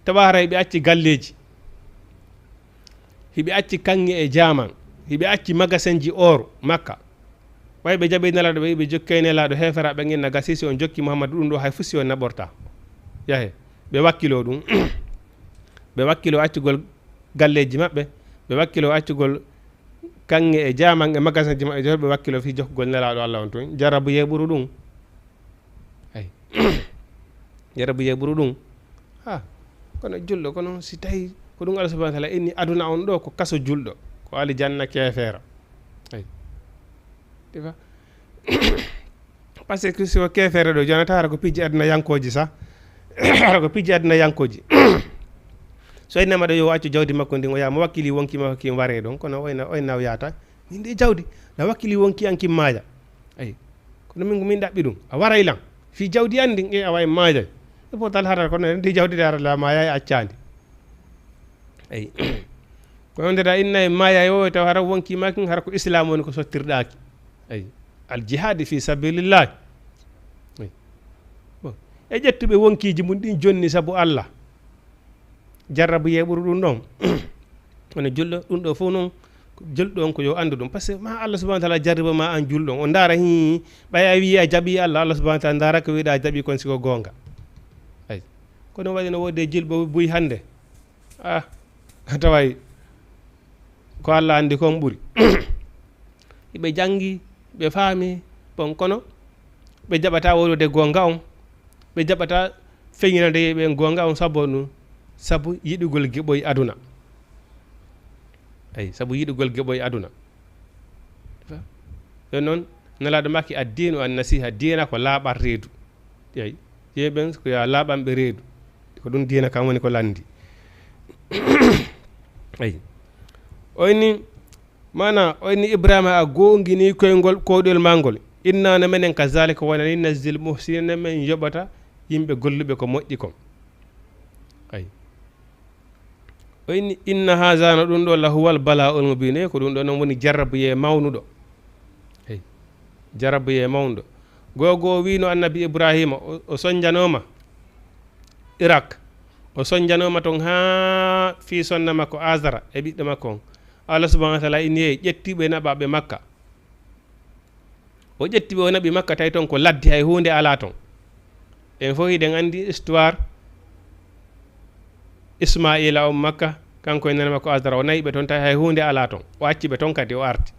tawa haray ɓe acci galleji hiɓe acci kanŋe e jaman hiɓe acci magasin ji or makka way ɓe jaaɓi nelaɗo ɓe ɓe jokkay nelaɗo heferaɓe ginna gasisi on jokki Muhammadu ɗum ɗo hay fusi on naɓorta yahe ɓe wakkilo ɗum ɓe wakkilo accugol galleji maɓɓe ɓe wakkilo accugol kanŋe e jaman e magasin ji maɓɓe ɓe wakkilo fi jokkugol nelaɗo Allah on tun jarabu yeɓuru ɗum ay jarabu yeɓuru ɗum ha kono julɗo kono si tawi ko ɗum Allah subhanahu wa taala inni aduna on ɗo ko kaso julɗo ko alijanna kefeera ay difa par ce que so kefeere ɗo jonata hara ko pijji aduna yankoji sa hara ko pijji aduna yankoji so innama ɗo yo accu jawdi makko ndin o yama wakkili wonkima hakim ware ɗon kono oyna o yata min de jawdi na wakkili wonki an kim maaja ay kono min ɗaɓɓi ɗum a wara ilan fi jawdi andi e awa e maajay e potal harar kono ndi jawdi de harala maya e accandi ay ko ndeda inna e maya yo taw hara wonki makin hara ko islam woni ko sottirɗaki ay al jihad fi sabilillah ay bon e ƴettuɓe wonkiji mum ɗin jonni sabu Allah jarrabu yeɓuru ɗum ɗon kono julɗo ɗum ɗo fof noon julɗo on ko yo andu ɗum par ce que ma Allah subhanahu wa taala jarriba ma an julɗon o daara hi ɓay a wi a jaaɓi Allah subhanahu wa taala daara ko wiɗa jaaɓi kon siko gonga ay kono waɗi no wodde julɓe buy hande taway ko Allah andi kon ɓuri ɓe jangi ɓe faami bon kono ɓe jaɓata wolude gonga on ɓe jaɓata feñinande ɓe gonga on sabu yiɗugol geɓoy aduna ay sabu yiɗugol geɓoy aduna e noon nelaɗo makki addinu an nasiha dina ko laaɓat reedu eyi yeɓen ko ya laaɓanɓe reedu ko ɗum dina kam woni ko landi ayi oyni mana oyni ibrahima a gongini koygol koɗol mangol innano menen kazalika wonani nazzil muhsinina men yoɓata yimɓe golluɓe ko moƴƴi kon ayi oyni inna hasano ɗum ɗo lahuwal bala ol mubine ko ɗum ɗo noon woni jarrabuye mawnuɗo eyi jarrabuye mawnuɗo gogo wino annabi ibrahima o soñjanoma Irak o soñjanoma ton ha fi sonna makko Azara e ɓiɗɗo makko on Allah subhanahu wa taala inni ƴettiɓe naɓaɓe Makka o ƴettiɓe o naɓi Makka tawi toon ko ladde hay hunde ala toon en fof hiɗen andi histoire Ismaila o Makka kanko e nene makko Azara o nayiɓe toon tawi hay hunde ala toon o acciɓe toon kadi o arti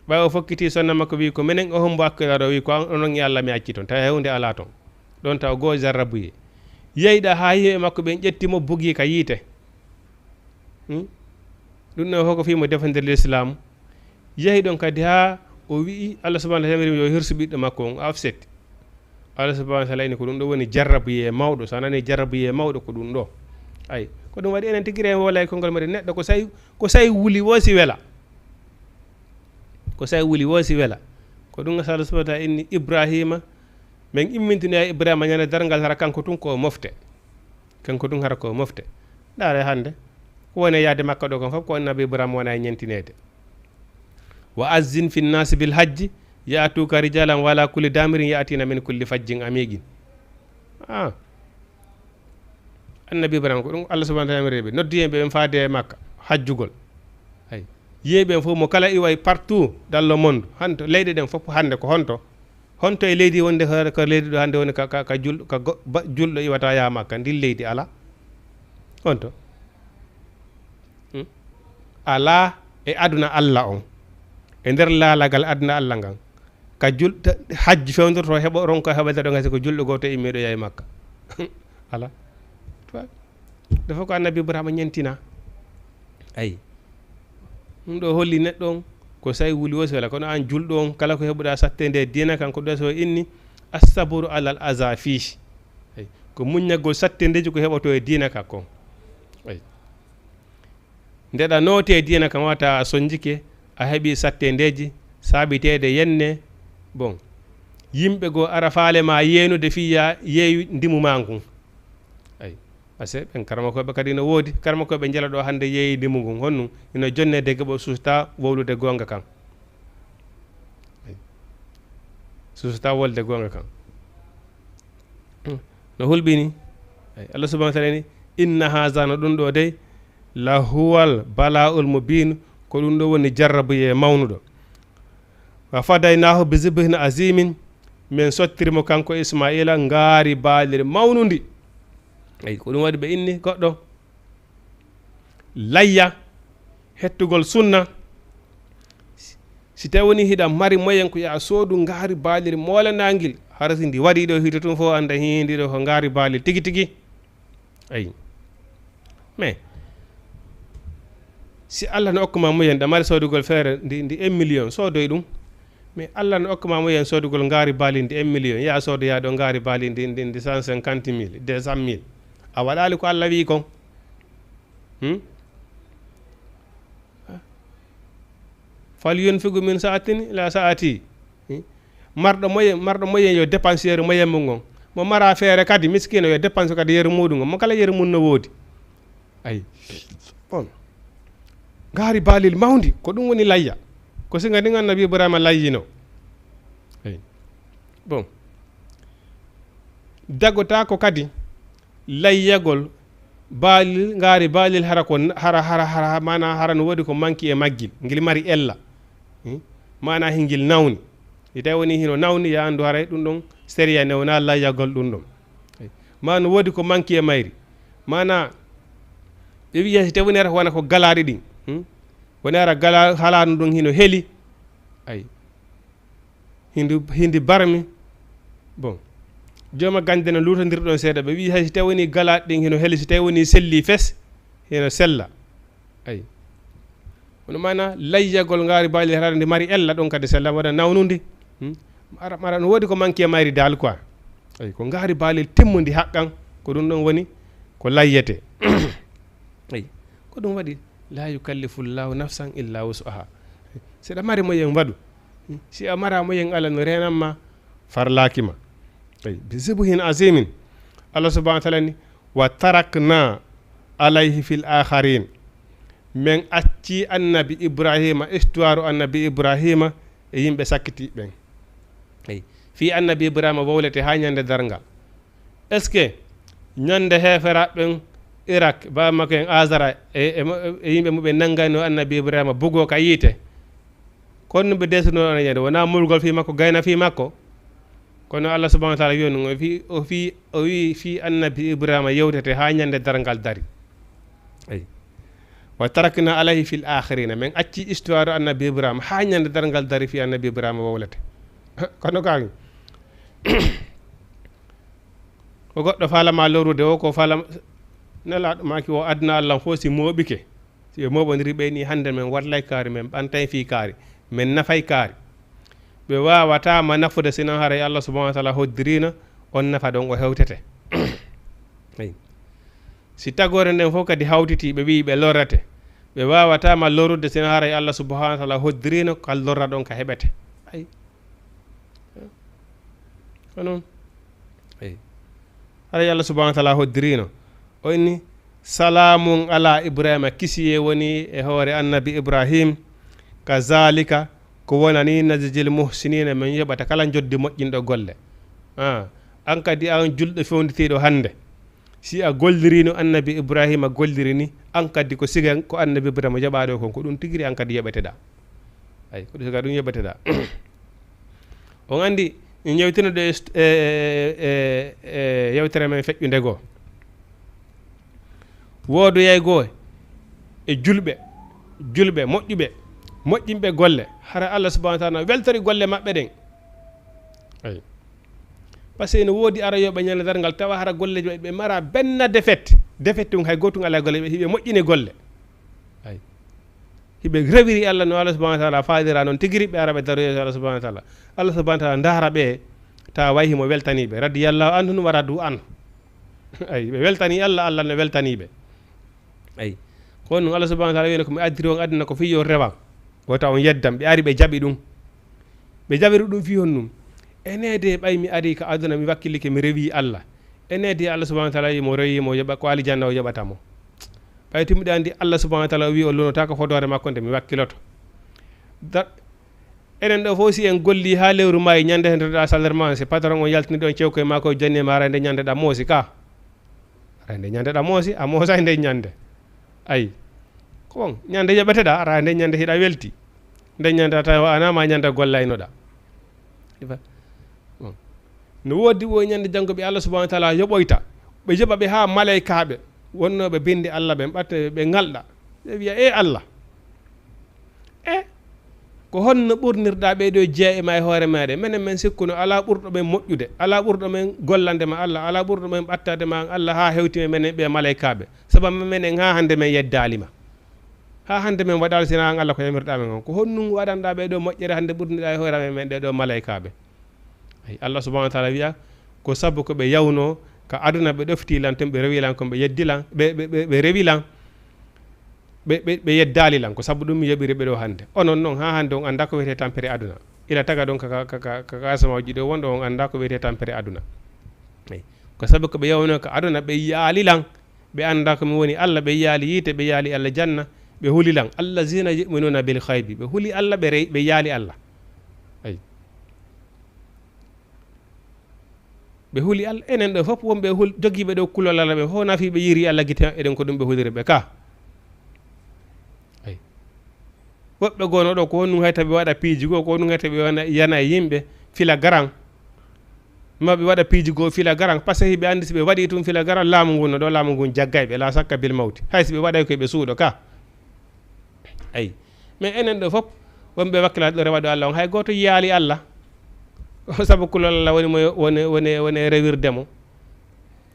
ɓawi o fokkiti sonna makko wi ko minen o hombo hakkilare o wi ko onon e Allah mi acci toon tawi hay hunde ala toon ɗon taw goo jarrabuye yeyɗa ha yimɓe makko ɓen ƴettimo bugui ka yiite ɗum ɗon hoko fimo defendir l'islam yeehi ɗon kadi ha o wi Allah subhanahu wa ta'ala yo hirsu ɓiɗɗo makko on afset Allah subhanahu wa ta'ala ini ko ɗum ɗo woni jarrabuye mawɗo so nani jarrabuye mawɗo ko ɗum ɗo ay ko ɗum waɗi enen tigui wolay konngol meɗen neɗɗo ko sayi wuli wosi wela ko sayi wuli wosi wela ko ɗum Allah subhanahu wa ta'ala inni Ibrahima min immintini e Ibrahima ñande dargal hara kanko tun ko mofte kanko tun hara ko mofte ɗaare hande ko woni yaade Makka ɗo kon fof ko annabi Ibrahima wona e ñentinede wa azzin fi nnasi bil hajji ya'tuka rijalan wala kulli damirin ya'tina min kulli fajjin amigin annabi Ibrahima ko ɗum Allah subhanahu wa ta'ala reɓe noddi yimɓe ɓen faade e Makka hajjugol ay yeeɓen fof mo kala iway partout dans le monde hande leyɗe ɗen fof hande ko honto e leydi wonde ko leydi ɗo hande woni ka julɗo iwata ya Makka ndin leydi ala honto ala e aduna Allah on e nder laalagal aduna Allah ngan ka julɗo hajji fewdorto heɓo ronko heɓade ɗo gasi ko julɗo goto immiɗo yaye Makka ala defo ko annabi Ibrahima ñentina ayi ɗum ɗo holli neɗɗo on ko sayi wuli wosi wala kono an julɗo on kala ko heɓuɗa satte nde dina kanko ɗo so inni astaburu alal aza fihi ayi ko muññaggol satte ndeji ko heɓoto e dina ka kon ayi ndeɗa noote dina kam wata a soñjike a heeɓi satte ndeji saabitede yenne bon yimɓe go ara faale ma yeenude fiya yeeyu ndimu ma ngun ayi parce que ɓen karmakoɓe kadi no woodi karmakoɓe jela ɗo hande yeeyi ndimu ngun honnu ino jonnede geɓo susta wowlude gonga kan susta wolde gonga kan no hulɓini Allah subhanahu wa ta'ala ni inna haza no ɗum ɗo dey lahuwal bala'ul mubin ko ɗum ɗo woni jarrabuye mawnuɗo wa fadaynahu bi zibhin azimin min sottirimo kanko Ismaila ngaari baalir mawnundi ay ko ɗum waɗi ɓe inni goɗɗo layya hettugol sunna si tawi woni hiɗa mari moyen ko ya soodu ngaari baalir moolanangil harasi ndi waɗi ɗo hito tun fof anda hindiɗo ko ngaari baalir tigi tigi ayi mais si Allah no okkuma moyen ɗa mari soodugol feere ndi 1 million soodoy ɗum mais Allah no okkuma moyen soodugol ngaari baali ndi 1 million ya soodo ya ɗo ngaari baali ndi 150 000 200 000 a waɗali ko Allah wi kon fal yunfigu min sa'atin ila sa'ati marɗo moyen yo dépense yeru moyen mum ngon mo mara feere kadi miskino yo dépense kadi yeru muɗum ngon mo kala yeru mum no woodi ayi bon ngaari baalil mawndi ko ɗum woni layya ko singa ndin annabi Ibrahima layyino ayi bon dagota ko kadi layyagol baalil ngaari baalil hara ko hara mana hara no woodi ko manki e maggil ngil mari ella mana hingil nawni ita woni hino nawni ya andu haray ɗum ɗon séria newna layyagol ɗum ɗon ma no woodi ko manki e mayri mana ɓe wiya si tawi ara wona ko galaɗi ɗin woni ara gala halano ɗum hino heeli ay hindi barmi bon jooma gande no lutodir ɗon seeɗa ɓe wi hay si tawi woni galaɗi ɗin hino heeli si tawi woni selli fes hino sella ay hono mana layyagol ngaari baali harade nde mari ella ɗon kadi sella waɗa nawnude mara no woodi ko manque e mayri dal quoi ay ko ngaari baalel timmudi haqqan ko ɗum ɗon woni ko layyete ay ko ɗum waɗi la yukallifu llahu nafsan illa wusuha seɗa mari moyen waɗu si a mara moyen allah no renanma farlakima ay bi zibhin azimin allah subahana wa taala ni wa tarakna alayhi fil akharin min acci annabi ibrahima histoire annabi ibrahima e yimɓe sakkiti ɓen ay fi annabi ibrahima wowlete ha ñande dargal est ce que ñande heferaɓe ɓen irak bamako en azara e yimɓe muɓe nanggani o annabi ibrahima bugo ka yiite kono ɓe desino ona ñande wona mulgol fi makko gayna fi makko kono allah subahana wa taala wiya ɗum o wi fi annabi ibrahima yewtete ha ñande dargal dari ay wa tarakna alayhi fil akhirina min acci histoire annabi ibrahima ha ñande dargal dari fi annabi ibrahima wowlete kono kaagi ko goɗɗo falama lorude o ko falam nelaɗo maki o adna allah fo si moɓike si ɓe moɓodiri ɓeyni hande men wallay kaari men ɓantay fi kaari men nafay kaari ɓe wawatama nafude sinon haray allah subahana wa taala hoddirino on nafa ɗon o hewtete ay si tagore nden fof kadi hawtiti ɓe wi ɓe lorrete ɓe wawatama lorrude sinon haray allah subahana wa taala hoddirino kal lorra ɗon ka heɓete ay ko noon ay haray allah subahana wa taala hoddirino o inni salamun ala ibrahima kisiye woni e hoore annabi ibrahim kazalika ko wonani najjil muhsinina min yoɓata kala joddi moƴƴinɗo golle an kadi an julɗo fewnditiɗo hande si a gollirino annabi ibrahima golliri ni an kadi ko siga ko annabi ibrahima yoɓaɗo kon ko ɗum tigiri an kadi yoɓeteɗa ay ko siga ɗum yoɓeteɗa on andi ñewtino ɗo yewtere men feƴƴude goo woodoyay goo e julɓe moƴƴinɓe golle hara allah subahana wa taala weltori golle maɓɓe ɗen ay par ce que ne woodi ara yoɓe ñande dargal tawa hara golleji ɓe mara benna défaite ɗum hay gotum ala golle hiɓe moƴƴini golle ay hiɓe rewiri allah no allah subahana wa taala faadira noon tigiri ɓe ara ɓe daroyeso allah subahana wa taala allah subahana wa taala ndaara ɓe tawa way himo weltaniɓe radiyallahu anhu wa radu anhu ay ɓe weltani allah allah no weltaniɓe ay kono ɗum allah subahana wa taala wiyno komi addiri on aduna ko fiyo rewan wota on yeddam ɓe ari ɓe jaɓi ɗum ɓe jaɓiri ɗum fi hon ɗum enede ɓay mi ari ka aduna mi wakkillike mi rewi allah enede allah subahana wa taala wi mo rewimo yoɓa ko alijanna o yoɓatamo ɓay timmiɗe andi allah subahana wa taala wi o lonota ko hodore makko nde mi wakkiloto enen ɗo fof si en golli ha lewru maayi ñande hendoɗa salaire ma si patron o yaltini ɗon cewko e ma ko janni ma ara nde ñandeɗa moosi ka ara nde ñandeɗa moosi a moosa nde ñande ayi ko bon ñande yoɓeteɗa ara nde ñande hiɗa welti nde ñande tawa anama ñande gollaynoɗa bon no woddi o ñande janggo ɓe allah subahana wa taala yoɓoyta ɓe yoɓa ɓe ha malaykaɓe wonnoɓe binde allah ɓe ɓatta ɓe ngalɗa ɓe wiya e allah ko honno ɓurnirɗa ɓeɗo jeeya e ma e hoore meɗen minen men sikkuno ala ɓurɗo men moƴƴude ala ɓurɗo men gollande ma allah ala ɓurɗo men ɓattade ma allah ha hewtime menen ɓe malaykaɓe sababu menen ha hande men yeddalima ha hande men waɗal sina an allah ko yamirɗamen on ko honnum waɗanɗa ɓeɗo moƴƴere hande ɓurniɗa e hoore men ɗeɗo malaykaɓe ay allah subahana wa taala wiya ko sabu ko ɓe yawno ka aduna ɓe ɗoftilan ton ɓe rewilan kon ɓe yeddilan ɓe rewilan ɓe yeddalilan ko sabu ɗum mi yoɓiri ɓeɗo hande onon noon ha hande on anda ko wiyete tampere aduna ila taga ɗon ka kasamaji ɗo wonɗo on anda ko wiyete tampere aduna eyi ko sabu ko ɓe yawno ka aduna ɓe yaalilan ɓe anda komi woni allah ɓe yaali yiite ɓe yaali allah janna ɓe hulilan allazina yuminuna bil haybi ɓe huli allah ɓe yaali allah ayi ɓe huli allah enen ɗo fof wonɓe jogiiɓe ɗo kulol allah ɓe fof nafi ɓe yiri allah guite eɗen ko ɗum ɓe huliri ɓe ka woɓɓe gono ɗo ko honum hayta ɓe waɗa piiji goo ko honum hayta ɓe yana e yimɓe fila garan maɓe waɗa piiji goo fila garan par ce que hiɓe anndi si ɓe waɗi tum fila garan laamu ngun no ɗo laamu ngun jaggay ɓe la sakka bil mawti hay si ɓe waɗay koye ɓe suuɗo ka ayi mais enen ɗo fof wonɓe wakkilade ɗo rewa ɗo Allah on hay goto yaali Allah sabu kulol Allah woni mo woni rewirdemo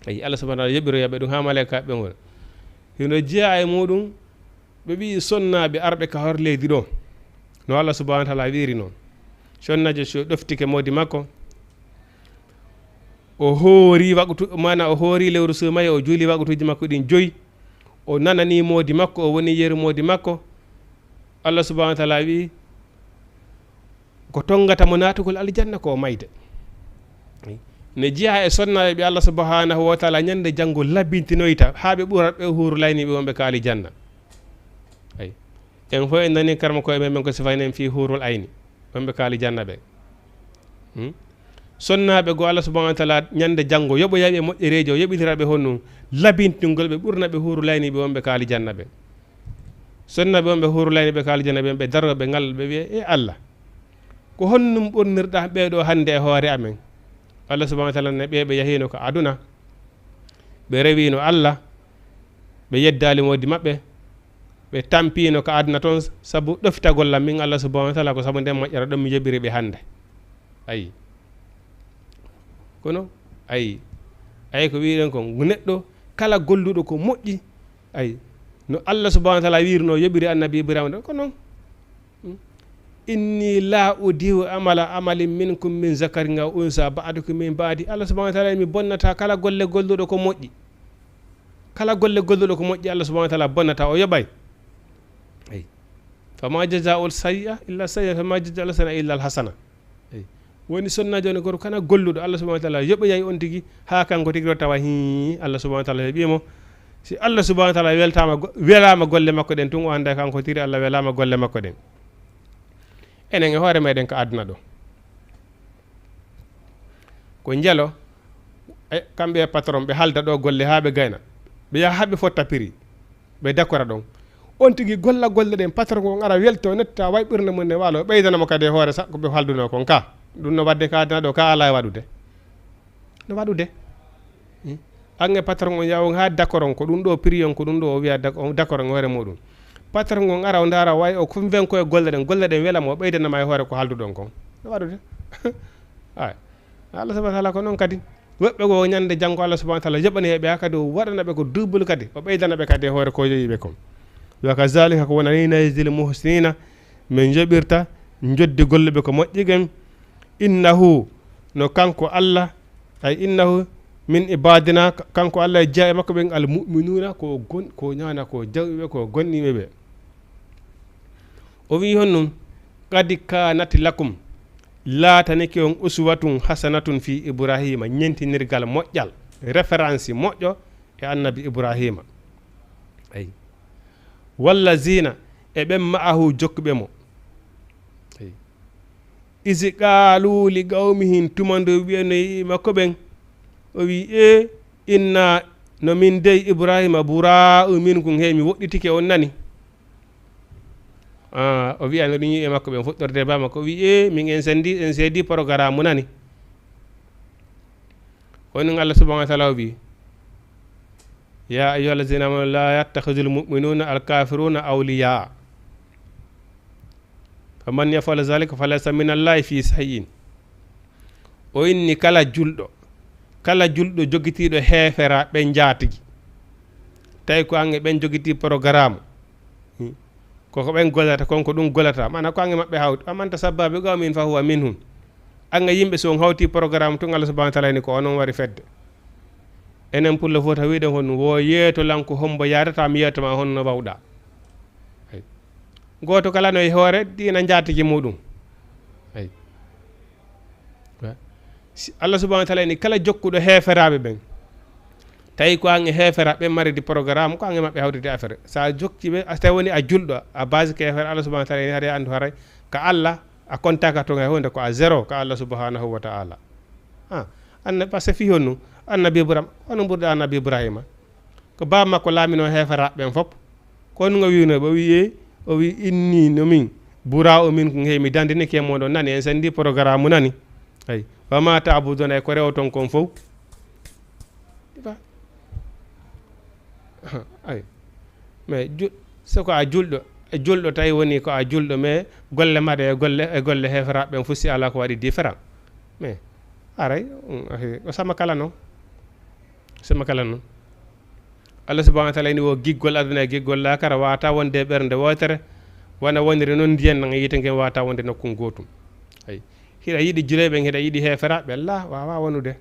ayi Allah subahana taala yoɓiroyaɓe ɗum ha malaikaɓe ngol hino jeeya e muɗum ɓe ɓi sonnaɓe arɓe ka hor leydi ɗo no Allah subahana taala wiiri noon sonnajo so ɗoftike modi makko o hoori waɓtu mana o hoori lewru sumaye o juuli waɓtuji makko ɗin joyi o nanani modi makko o woni yeru modi makko Allah subahana taala wi ko tongata mo natugol aljanna ko mayde ne jeeya e sonnaɓe ɓe Allah subahanahu wa taala ñande janggo labbintinoyta ha ɓe ɓurat ɓe huru layniɓe wonɓe ka aljanna ay en fo en nani karma koye men ko sifaynen fi hurul ayni wonɓe ka aljanna ɓe sonnaɓe go Allah subahanahu wa taala ñande janggo yoɓoyaɓe moƴƴereji o yoɓitiraɓe honno labintingol ɓe ɓurna ɓe huru layniɓe wonɓe ka aljanna ɓe sonnaɓe wonɓe huru layniɓe ka aljanna ɓe ɓe daroɓe ngal ɓe wiye e Allah ko honnum ɓurnirɗa ɓeɗo hande e hoore amen Allah subahana taala ne ɓe yahino ko aduna ɓe rewino Allah ɓe yeddali modi maɓɓe ɓe tampino ko aduna toon saabu ɗofitagollam min Allah subahana taala ko saabu nden moƴƴere ɗon mi yoɓiri ɓe hande ayi kono ayi ayi ko wiɗen ko neɗɗo kala golluɗo ko moƴƴi ayi no Allah subahana taala wirno yoɓiri annabi Ibrahima ɗo ko noon inni la udiu amali minkum min zakarin aw unsa ba'dukum min ba'di Allah subahana taala mi bonnata kala golle golluɗo ko moƴƴi kala golle golluɗo ko moƴƴi Allah subahana taala bonnata o yoɓay ay fama jazaa'ul sayyi'a illa sayyi'a fama jazaa'ul hasana illa al hasana ay woni sonnajo ne goto kana golluɗo Allah subahana taala yoɓoyay on tigi ha kanko tigi ɗo tawa hi Allah subahana taala yoɓimo si Allah subahana taala welama golle makko ɗen tun o anda kanko tiri Allah welama golle makko ɗen enen e hoore meɗen ko aduna ɗo ko jelo kamɓe e patron ɓe halda ɗo golle ha ɓe gayna ɓe yaha haɓe fotta prix ɓe d'accord ɗon on tigi golla golle ɗen patron ko ara welto netta way ɓurna mum ne waalo ɓeydanamo kadi e hoore ko ɓe halduno kon ka ɗum no wadde ka aduna ɗo ka ala e waɗude no waɗude an e patron on yawo ha d'accord on ko ɗum ɗo prix on ko ɗum ɗo o wiya d'accord on hoore muɗum patron on ara o ndara way o convain koye golle ɗen welamo o ɓeydanama e hoore ko halduɗon kon no waɗude ay Allah subahana taala ko noon kadi woɓɓe go ñande janggo Allah subahana taala yoɓani heɓe ha kadi o waɗanaɓe ko double kadi o ɓeydanaɓe kadi e hoore ko yoyiɓe kon wa kazalika ko wonani najzil muhsinina min joɓirta joddi golleɓe ko moƴƴigen innahu no kanko Allah ay innahu min ibadina kanko Allah e jeeya makko ɓen al mu'minuna ko ñana ko jawɓeɓe ko gonɗiɓeɓe o wi honnum kadi kanat lakum laatanike on uswatun hasanatun fi ibrahima ñentinirgal moƴƴal référence moƴƴo e annabi ibrahima ayi walla zina e ɓen ma'ahu jokkuɓe mo ayi isi qaalu li qawmihim tumando wiyanoyi makko ɓen o wi inna no min dey ibrahima bura'u minkum he mi woɗɗitike on nani o wiya no ɗum yi e makko ɓen fuɗɗorde ba makko o wi min en seedi programme mu nani onin Allah subahana wa taala o wi ya ayyuha allazina amanu la yattakhidul mu'minuna alkafiruna awliya faman yafala zalika falaysa min allahi fi shay'in o inni kala julɗo joguitiɗo heefera ɓen jaatigui tawi ko ange ɓen joguiti programme koko ɓen gollata konko ɗum gollata mana ko ange mabɓe hawti amanta sabbaɓe qawmin fa huwa minhum ange yimɓe son hawti programme tun Allah subahana taala ni ko onon wari fedde enen pour le fota wiɗen honno wo yeetolanko hombo yadata mi yeetoma honno wawɗa goto kala no e hoore dina jaatigui muɗum ay Allah subahana taala ni kala jokkuɗo heeferaɓe ɓen tawi ko ange heefera ɓe maridi programme ko ange mabɓe hawtide affaire sa jokkiɓe tawi woni a julɗo a base ke heefere Allah subahana taala ni haade andu haray ka Allah a contaka toon e hunde ko a zéro ka Allah subahanahu wa taala anna par ce que fi honnu annabi ibrahima hono ɓurɗa annabi ibrahima ko baba makko laamino heeferaɓe ɓen fof ko nu ngo wino ɓe wiye o wi inni no min bura o min ko heemi dandini ke moɗon nani en sendi programme mu nani ay wa ma ta'buduna e ko rewton kon fof ay mais soko a julɗo tawi woni ko a julɗo mais golle maɗa e golle heferaɓe ɓen fusti ala ko waɗi différent mais aray o sama kala noon Allah subahanahu wa taala ini wo giggol aduna e giggol lakara wata wonde e ɓernde wotere wona woniri noon ndiyen nan yiite ngen wata wonde nokkum gotum ay hiɗa yiiɗi juleɓe hiɗa yiiɗi heferaɓe la wawa wonude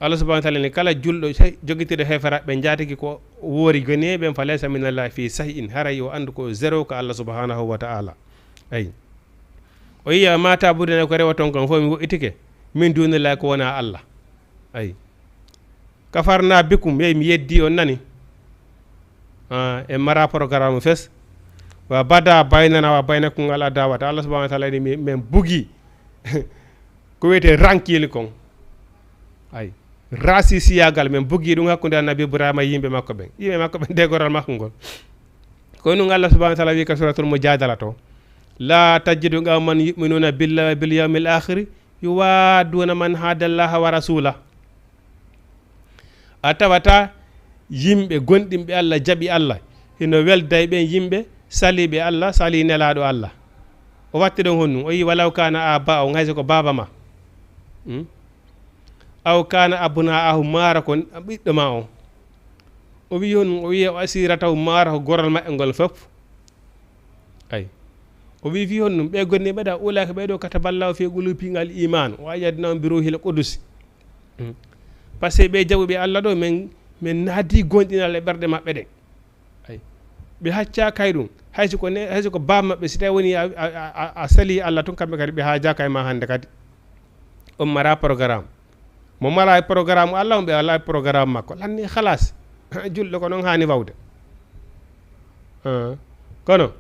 Allah subahanahu wa taala ni kala julɗo joguitiɗo heferaɓe jatigi ko woori goneɓen fa laysa minallahi fi sahi in haray o andu ko zéro ko Allah subahanahu wa taala ayi o yiya ma ta'buduna ko rewa ton kon fof mi wo'itike min dunillahi ko wona Allah ayi kafarna bikum yeyi mi yeddi on nani e mara programme fes wa bada baynana wa baynakum ala dawata Allah subahanahu wa taala ni min bugi ko wiyete rankili kon ay rasi siyagal men bugi ɗum hakkude annabi ibrahima yimɓe makko ɓen degoral makko ngol koye ɗum Allah subahanahu wa taala wi ka suratul mujadala to la tajidu qawman yuminuna billahi bil yawmil akhiri yuwaduna man hadallaha wa rasula a tawata yimɓe gonɗinɓe Allah jaaɓi Allah hino welda e ɓen yimɓe saliɓe Allah sali nelaɗo Allah o watti ɗon honnum o yi walaw kana aba o hayso ko baba ma aw kana abuna ahu mara ko ɓiɗɗo ma o wi honnum o wiya o asira taw mara ko goral maɓɓe ngol fof ay o wi fi honnum ɓe gonni ɓeɗa ulaka ɓeɗo kataballahu fi qulubihimul iman wa ayyadnahum bi ruhil qudus par ce que ɓe jaɓuɓe Allah ɗo min naadi gonɗinal e ɓerɗe maɓɓe ɗe ay ɓe hacca kay ɗum hayso ko baba maɓɓe si tawi woni a sali Allah tun kamɓe kadi ɓe haajaka e ma hannde kadi on mara programme mo mala e programme Allah on ɓe ala e programme makko lanni halas julɗo ko noon hani wawde kono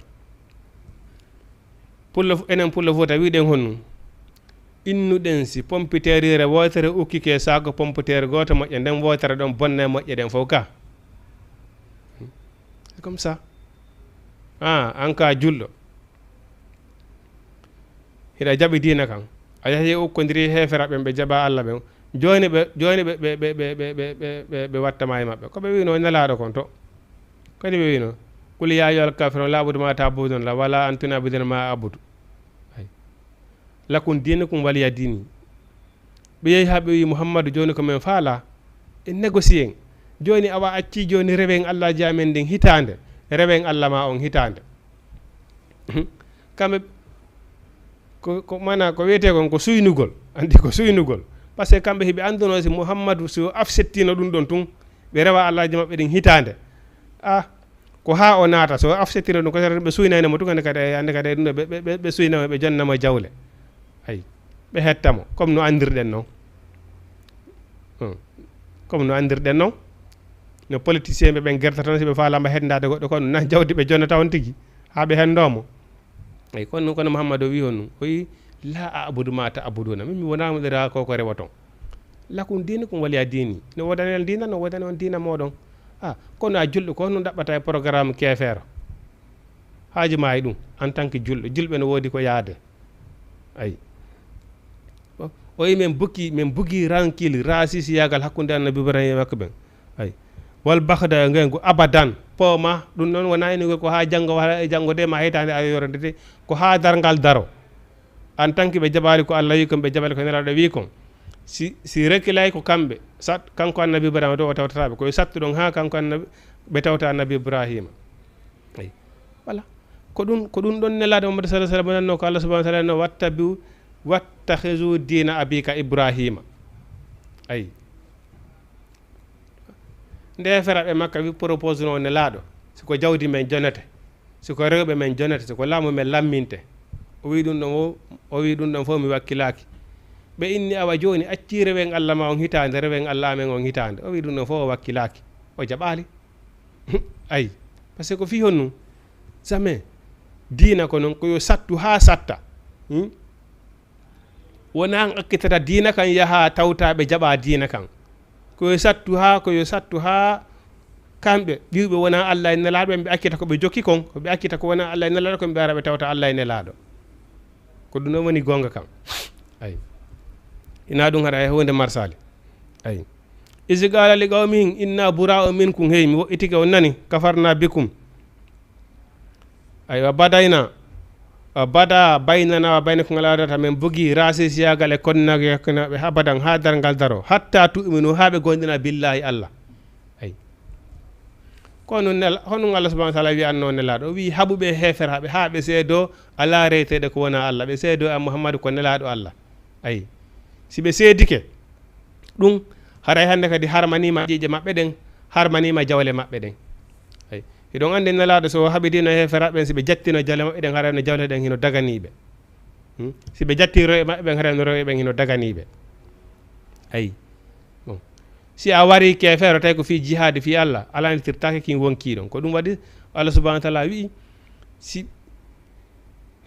enen pulla fota wiɗen honnum innuɗen si pompiterire wotere ukkike sago pompitere goto moƴƴe nden wotere ɗon bonne moƴƴe ɗen fof ka c'est comme ça an ka julɗo hiɗa jaaɓi dina kan a yahi ukkodiri heferaɓen ɓe jaaɓa Allah ɓen joni ɓe wattama e maɓɓe koɓe wino nelaɗo kon to kadi ɓe wino qul ya ayyuhal kafirun la abudu ma ta'budun la wala antum abuduna ma abudu lakum dinukum waliya dini ɓe yehi ha ɓe wi mouhammadou joni ko min faala e négocié en joni awa acci joni rewen Allah ji amen ndin hitande rewen Allah ma on hitande kamɓe ko mana ko wiyete kon ko suynugol andi ko suynugol par ce que kamɓe hiɓe anduno si mouhammadou so afsettino ɗum ɗon tun ɓe rewa Allah ji maɓɓe ɗin hitande ko ha o naata so afsettino ɗum ko ɓe suynanemo tugande kadi ande kadi ɗum ɗo ɓe suynamo ɓe jonnamo jawle ay ɓe hettamo comme no andirɗen noon no politicien ɓe ɓen guerta tan si ɓe falama hendade goɗɗo kono na jawdi ɓe jonnata on tigui ha ɓe hendomo ay kono Mouhammadou wi honnum o wi la abudu ma ta'buduna min mi wonamo ɗera koko rewa ton lakum dinukum waliya dini no wodani on dina no wodani on dina moɗon kono a julɗo ko no ɗaɓɓata e programme kefeero haaji ma e ɗum en tant que julɓe no woodi ko yaade ayi o wi min bugi rankil rasisi yagal hakkude annabi ibrahima makko ɓen ayi wal bahda ngengo abadan pooma ɗum noon wona enigol ko ha janggo de ma hitande a yorodete ko ha dargal daro en tant que ɓe jaɓali ko Allah wi kon ɓe jaɓali ko nelaɗo wi kon si rekkilay ko kamɓe kanko annabi ibrahima to o tawtataɓe koye sattuɗon ha kanko annabi ɓe tawta annabi ibrahima ayi voilà ko ɗum ɗon nelaɗo Muhammad sallallahu alaihi wasallam nanno ko Allah subhanahu wa ta'ala no wattakhizu dina abika ibrahima ayi nde feraɓe makka wi propose no nelaɗo siko jawdi men jonete siko rewɓe men jonete siko laamu men lamminte o wi ɗum ɗon fof mi wakkilaki ɓe inni awa joni acci rewen Allah ma on hitande rewen Allah amen on hitande o wi ɗum ɗon fof o wakkilaki o jaɓali ayi par ce que ko fi honnum jamais dina ko noon koyo sattu ha satta wona an akkitata dina kan yaha tawtaɓe jaɓa dina kan koyo sattu ha kamɓe wiwɓe wona Allah e nelaɗo ɓe akkita ko ɓe jokki kon koɓe akkita ko wona Allah e nelaɗo ko ɓe ara ɓe tawta Allah e nelaɗo ko ɗum ɗon woni gonga kam ay ina ɗum haɗa e hunde marsali ay isi qala li qawmihim inna bura'u minkum hey mi wo'itike on nani kafarna bikum ay wa badayna bada baynana wa baynakum ala data men bogi rasi siyagal e konnage ɓe habadan ha dargal daro hatta tu'minu ha ɓe gondina billahi allah ay kono hono Allah subhanahu wa ta'ala wi anno nelaɗo wi haɓuɓe heferaɓe ha ɓe seedo ala reytede ko wona allah ɓe seedo a muhammadu ko nelaɗo allah ay si ɓe seedike ɗum haray hande kadi harmanima ƴiƴe maɓɓe ɗen harmanima jawle maɓɓe ɗen ay iɗon andi nelaɗo so haɓidino heferaɓe si ɓe jattino jawle maɓɓe ɗen harano jawle ɗen hino daganiɓe si ɓe jatti rewɓe maɓɓe ɓen harano rewɓe ɓen hino daganiɓe ayi bon si a wari kefeero tawi ko fi jihade fi allah alanitirtake kin wonki ɗon ko ɗum waɗi Allah subhanahu wa ta'ala wi si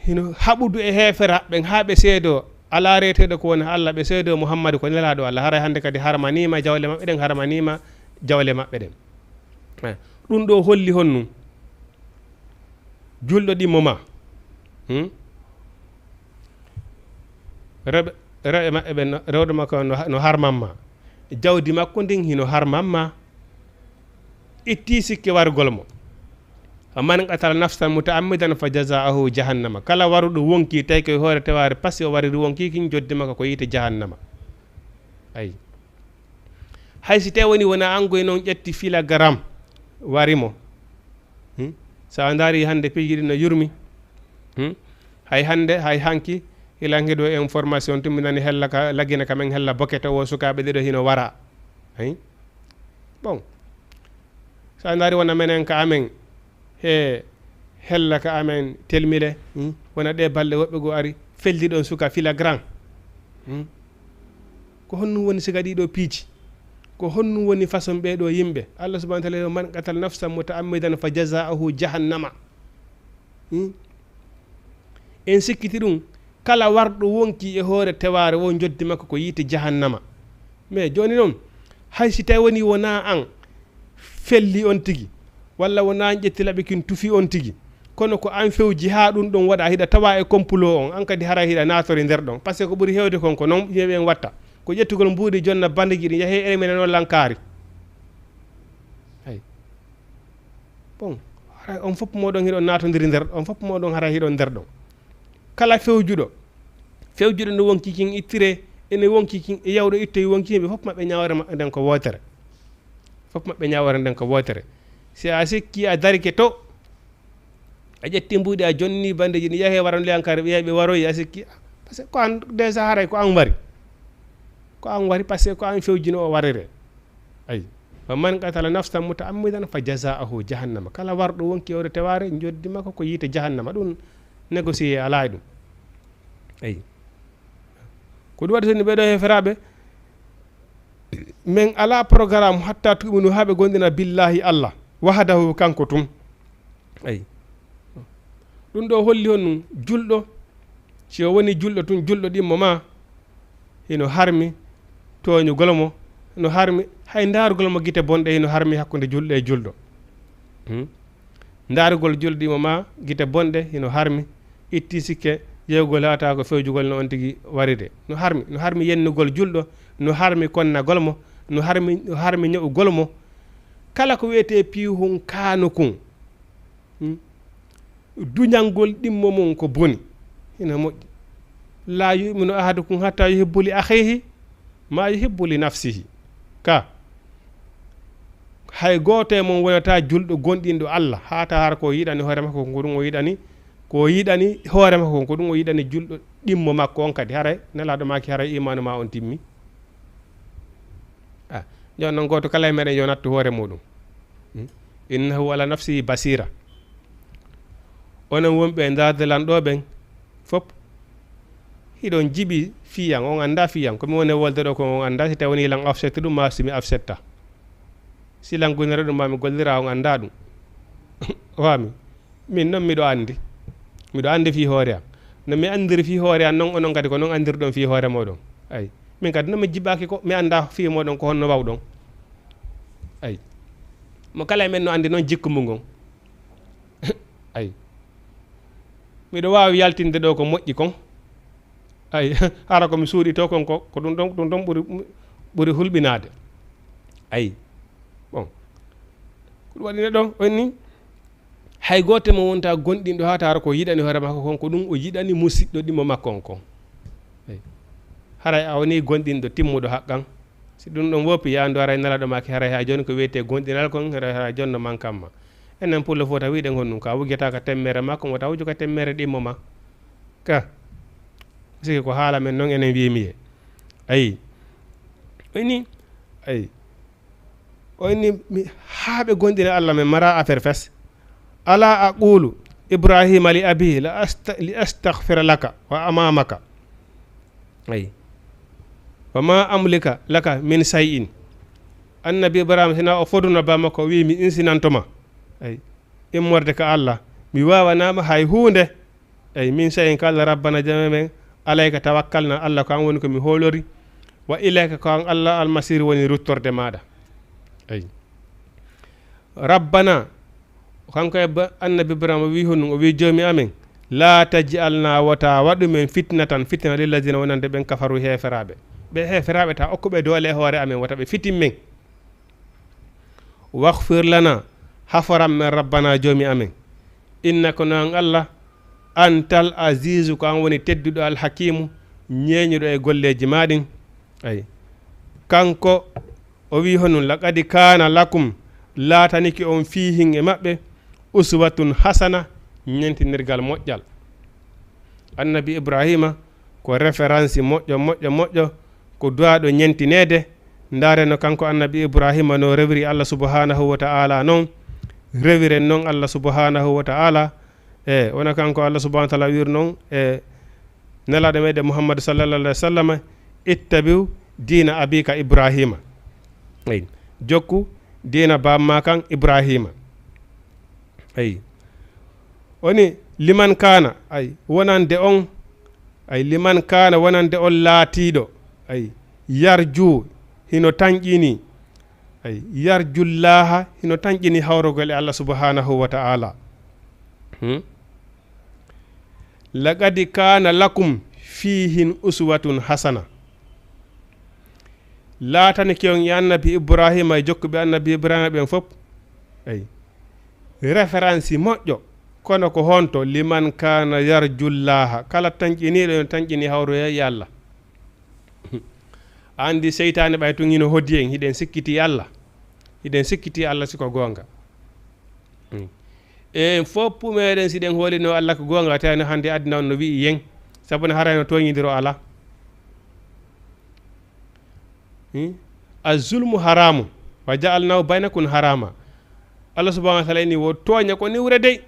hino haɓudu e heferaɓe ha ɓe seedo ala reteɗo ko woni allah ɓe seedo muhammadu ko nelaɗo allah haray hande kadi harmanima jawle maɓɓe ɗen harmanima jawle maɓɓe ɗen ɗum ɗo holli honnum julɗo ɗimmo ma rewɓe maɓɓe ɓe rewɗo makko no harmanma jawdi makko ndin hino harmanma itti sikke wargol mo man qatal nafsan mutaammidan fa jazaahu jahannama kala waruɗo wonki tawi koye hoore teware passi o wariri wonki kin joddi makko ko yiite jahannama ayi hay si tawi woni wona angoye noon ƴetti fila garam warimo sa daari hande piiji ɗi no yurmi hay hande hay hanki hilanke ɗo information tumi nani hella ka laggina kamen hella boket o sukaɓe ɗiɗo hino wara ayi bon sa daari wona menen ka amen he hella ka amen telmile wona ɗe balɗe woɓɓe go ari feldi ɗon suka fila grand ko honnum woni siga ɗiɗo piiji ko honnum woni façon ɓeɗo yimɓe Allah subhanahu wa ta'ala man qatal nafsan mutaammidan fa jazaahu jahannama en sikkiti ɗum kala warɗo wonki e hoore teware wo joddi makko ko yiite jahannama mais joni noon hay si tawi woni wona an felli on tigi walla wona ƴetti laɓi kin tufi on tigi kono ko an fewji ha ɗum ɗon waɗa hiɗa tawa e complot on an kadi hara hiɗa natore nder ɗon par ce que ko ɓuuri hewde kon ko noon yimɓe en watta ko ƴettugol mbuuɗi jonna bandiji ɗi yeehe ene menen o lankari ay bon hara on fopp moɗon hiɗon natodiri nder on fopp moɗon hara hiɗon nder ɗon kala fewjuɗo no wonki kin ittire ene wonki kin e yawɗo ittoye wonki yimɓe fopp maɓɓe ñawore maɓɓe nden ko wotere fopp maɓɓe ñawore nden ko wotere si a sikki a darike to a ƴetti mbuuɗi a jonni bandeji ɗi yeehe waran liyankare ɓe ɓe waroyi a sikki par ce que ko an déjà haray ko an wari par ce que ko an fewjino o warire ayi fa man qatala nafsan mutaammidan fa jazaahu jahannama kala warɗo wonki ore teware joddi makko ko yiite jahannama ɗum négocié ala e ɗum ayi ko ɗum waɗi soni ɓeɗo heferaɓe min ala programme hatta tu'minu ha ɓe gondina billahi allah wahdahu kanko tum ayi ɗum ɗo holli honnum julɗo si o woni julɗo tun julɗo ɗimmo ma hino harmi toñugol mo no harmi hay darugol mo guite bonɗe hino harmi hakkude julɗo e julɗo darugol julɗimo ma guite bonɗe hino harmi itti sikke yewgol hata ko fewjugol no on tigui waride no harmi yennugol julɗo no harmi konnagol mo no harmi ño'ugol mo kala ko wiyete piihun kanukun duñalngol ɗimmo mum ko boni hina moƴƴi la yuminu ahadukum hatta yuhibbu li akhihi ma yuhibbu li nafsihi ka hay goto e mon wonata julɗo gonɗinɗo Allah hata har ko yiɗani hoore makko ko ɗum o yiɗani hoore makko ko ɗum o yiɗani julɗo ɗimmo makko on kadi haray nelaɗo maki haray imanu ma on timmi jon noon goto kala e meɗen yo nattu hoore muɗum innahu ala nafsihi basira onon wonɓe dardelanɗoɓen fop hiɗon jiɓi fiyan on anda fiyan komi woni wolde ɗo ko on anda si tawi woni ilan afsette ɗum ma simi afsetta silan gunere ɗum mami gollira on anda ɗum wami min noon miɗo andi fi hoore am no mi andiri fi hoore am noon onon kadi ko noon andirɗon fi hoore moɗon ayi min kadi noon mi jiɓaki ko mi anda fi moɗon ko honno wawɗon ayi mo kala e men no andi noon jikkumu ngon ayi miɗo wawi yaltinde ɗo ko moƴƴi kon ay hara komi suuɗi to kon ko ɗum ɗon ɓuri hulɓinade ayi bon ko ɗum waɗine ɗon on ni hay goto mo wonta gonɗinɗo ha tara ko yiɗani hoore makko kon ko ɗum o yiɗani musidɗo ɗimo makko on kon haray a woni gonɗinɗo timmuɗo haqqan si ɗum ɗon woppi yandu haray nelaɗo make haray ha joni ko wiyete gonɗinal kon haray joni no mankamma enen pullo fo taw wiɗen honɗum ka wuggeta ka temmere makko mo taw wuju ka temmere ɗimmo ma ka siki ko haala men noon enen wimiye ayi oni ayi oni haaɓe gonɗina Allah men mara affaire fes ala aqulu ibrahima li abihi li astaghfira laka wa amamaka ayi wa ma amlika laka min shay'in annabi ibrahima sina o foduno ba makko wi mi insinantoma ay immorde ka Allah mi wawanama hay hunde ay min shay'in kala rabbana jama men alayka tawakkalna Allah ko an woni ko mi holori wa ilayka ko an Allah almasir woni ruttorde maɗa ay rabbana kanko e annabi ibrahima wi honum o wi joomi amen la taj'alna wata waɗu men fitnatan fitna lilladina wonande ɓen kafaru heferaɓe ɓe heferaɓe ta okkuɓe doole e hoore amen wata ɓe fitin men waghfir lana hafaram men rabbana joomi amen innaka noon Allah antal azizu ko an woni tedduɗo alhakimu ñeeñuɗo e golleji maɗin ay kanko o wi honum laqad kana lakum laataniki on fihin e maɓɓe uswatun hasana ñentinirgal moƴƴal annabi ibrahima ko référence moƴƴo ko duwaɗo ñentinede ndareno kanko annabi ibrahima no rewiri Allah subhanahu wa ta'ala noon rewiren noon Allah subhanahu wa ta'ala e wona kanko Allah subhanahu wa ta'ala wir noon e nelaɗo meɗen Muhammad sallallahu alaihi wasallam ittabi'u dina abika ibrahima ay jokku dina bamma kan ibrahima ay woni liman kana ay wonande on ay liman kana wonande on laatiɗo ay yarju hino tanƴini ay yarjullaha hino tanƴini hawrogol e Allah subhanahu wa ta'ala laqad kana lakum fihin uswatun hasana laatani ki on e annabi ibrahima e jokkuɓe annabi ibrahima ɓen fof ay référence moƴƴo kono ko honto liman kana yarjullaha kala tanƴiniɗo en tanƴini hawroya e Allah andi seytane ɓay tun hino hoddi en hiɗen sikkiti Allah siko gonga e fof meɗen siɗen holino Allah ko gonga tawno hande aduna on no wi yen sabu no harayno toñidiro ala azulmu haramu wa ja'alnahu baynakum harama Allah subhanahu wa ta'ala ini wo tooña ko niwre dey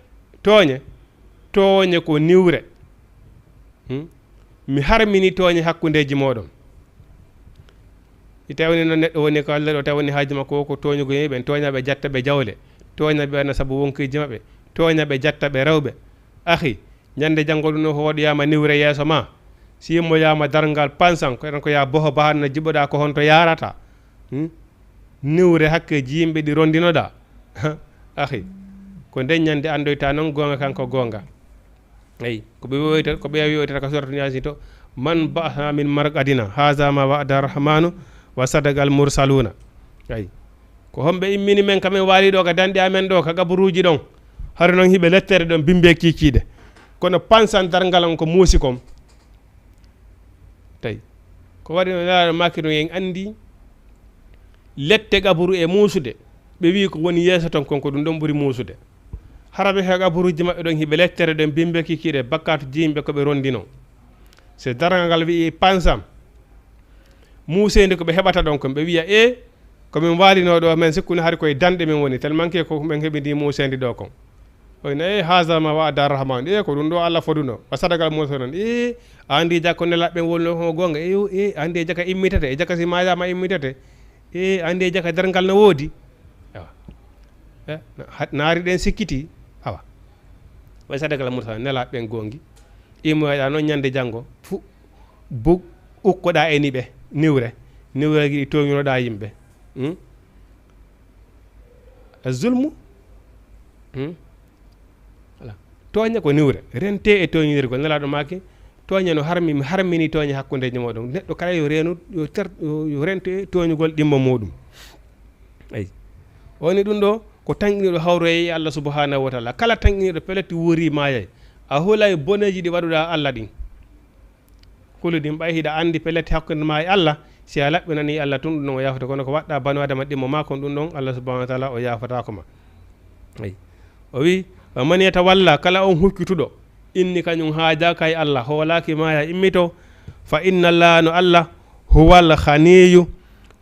tooña ko niwre mi harmini tooña hakkundeji moɗon tawni no neɗɗo woni ko Allah ɗo tawni haaji makko ko tooñugo yimɓe tooñaɓe jattaɓe jawle tooñaɓe wana saabu wonkoyji maɓɓe tooñaɓe jattaɓe rewɓe ahi ñande janggo ɗum no hoɗoyama niwre yeeso ma si yimmo yama dargal pansan ko ko ya boho bahanno jiɓoɗa ko honto yarata niwre hakkeji yimɓe ɗi rondinoɗa ahi ko nden ñande andoyta noon gonga kanko gonga ayi koɓe wiyoyta ko sortani yasi to man ba'atha min marqadina haza ma wa'ada rahmanu wa sadagal mursaluna ayi ko homɓe immini men kamen waali ɗo ka danɗe amen ɗo ka gaburuji ɗon har noon hiɓe lettere ɗon bimbe kikiɗe kono pansan dargal on ko muusi kom tawi ko waɗi no laaɗo makino en andi lette gaburu e muusude ɓe wi ko woni yeeso ton konko ɗum ɗon ɓuri muusude haraɓe he gaburuji maɓɓe ɗon hiɓe lettere ɗon bimbe kikiɗe bakkatu jimɓe koɓe rondino se dargal ngal wi pansam muusede ko ɓe heɓata ɗon kon ɓe wiya e komin walino ɗo men sikkuni hari koye danɗe men woni tellement que ko men heɓi ndi muusede ɗo kon oyno e haza ma wa'ada rahman e ko ɗum ɗo Allah foduno wa sadagal musa noon e andi jakko nelaɓe wolno ho gonga e andi e jaka immitete e jaka si mayama immitete e andi e jaka dargal no woodi naari ɗen sikkiti awa way sadagal musa nelaɓe ɓen gongi imoyɗa noon ñande janggo fu bug ukkoɗa eni ɓe niwre giɗi toñunoɗa yimɓe zulmu voilà tooña ko niwre rente e toñidirgol nelaɗo maki tooña no harmi mi harmini tooña hakkundeji moɗon neɗɗo kala yo reenu yo rento tooñugol ɗimmo muɗum ayi woni ɗum ɗo ko tanƴiniɗo hawroye Allah subhanahu wa taala kala tanƴiniɗo peleti wori mayay a hulay boneji ɗi waɗuɗa Allah ɗin huluɗin ɓay hiɗa andi peleti hakkunde ma e Allah si a laɓɓinani Allah tun ɗum ɗon o yafata kono ko waɗɗa banu adama ɗimmo ma kon ɗum ɗon Allah subhanahu wa taala o yafatako ma ayi o wi man yatawalla kala on hukkituɗo inni kañum haajaka e Allah hoolaki ma ya immito fa inna Allah no Allah huwal khaniyu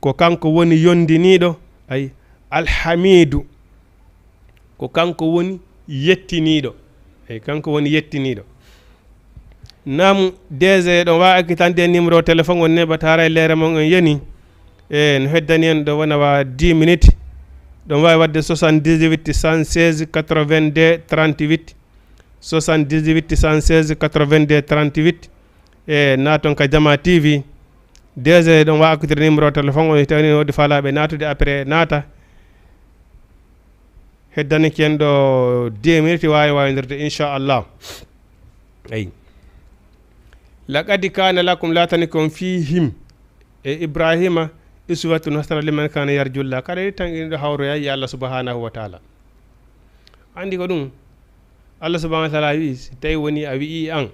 ko kanko woni yondiniɗo ay alhamidu ko kanko woni yettiniɗo ay kanko woni yettiniɗo nam DG ɗon wawi akkitande numéro téléphone on neɓatara e leere mon on yeni e no heddani en ɗo wona wa 10 minutes ɗon wawi wadde 78 116 82 38 78 116 82 38 e naton ka Jama TV DG ɗon wawi akkitire numéro téléphone on tawni wodi faalaɓe natude après naata heddaniki en ɗo 10 minutes wawi wawidirde inchallah ayi laqad kana lakum latanikum fihim e Ibrahima uswatun hasana liman kana yarjullah kada tan ɗo hawroya ya Allah subhanahu wa taala andi ko ɗum Allah subhanahu wa taala wi si tawi woni a wi'i an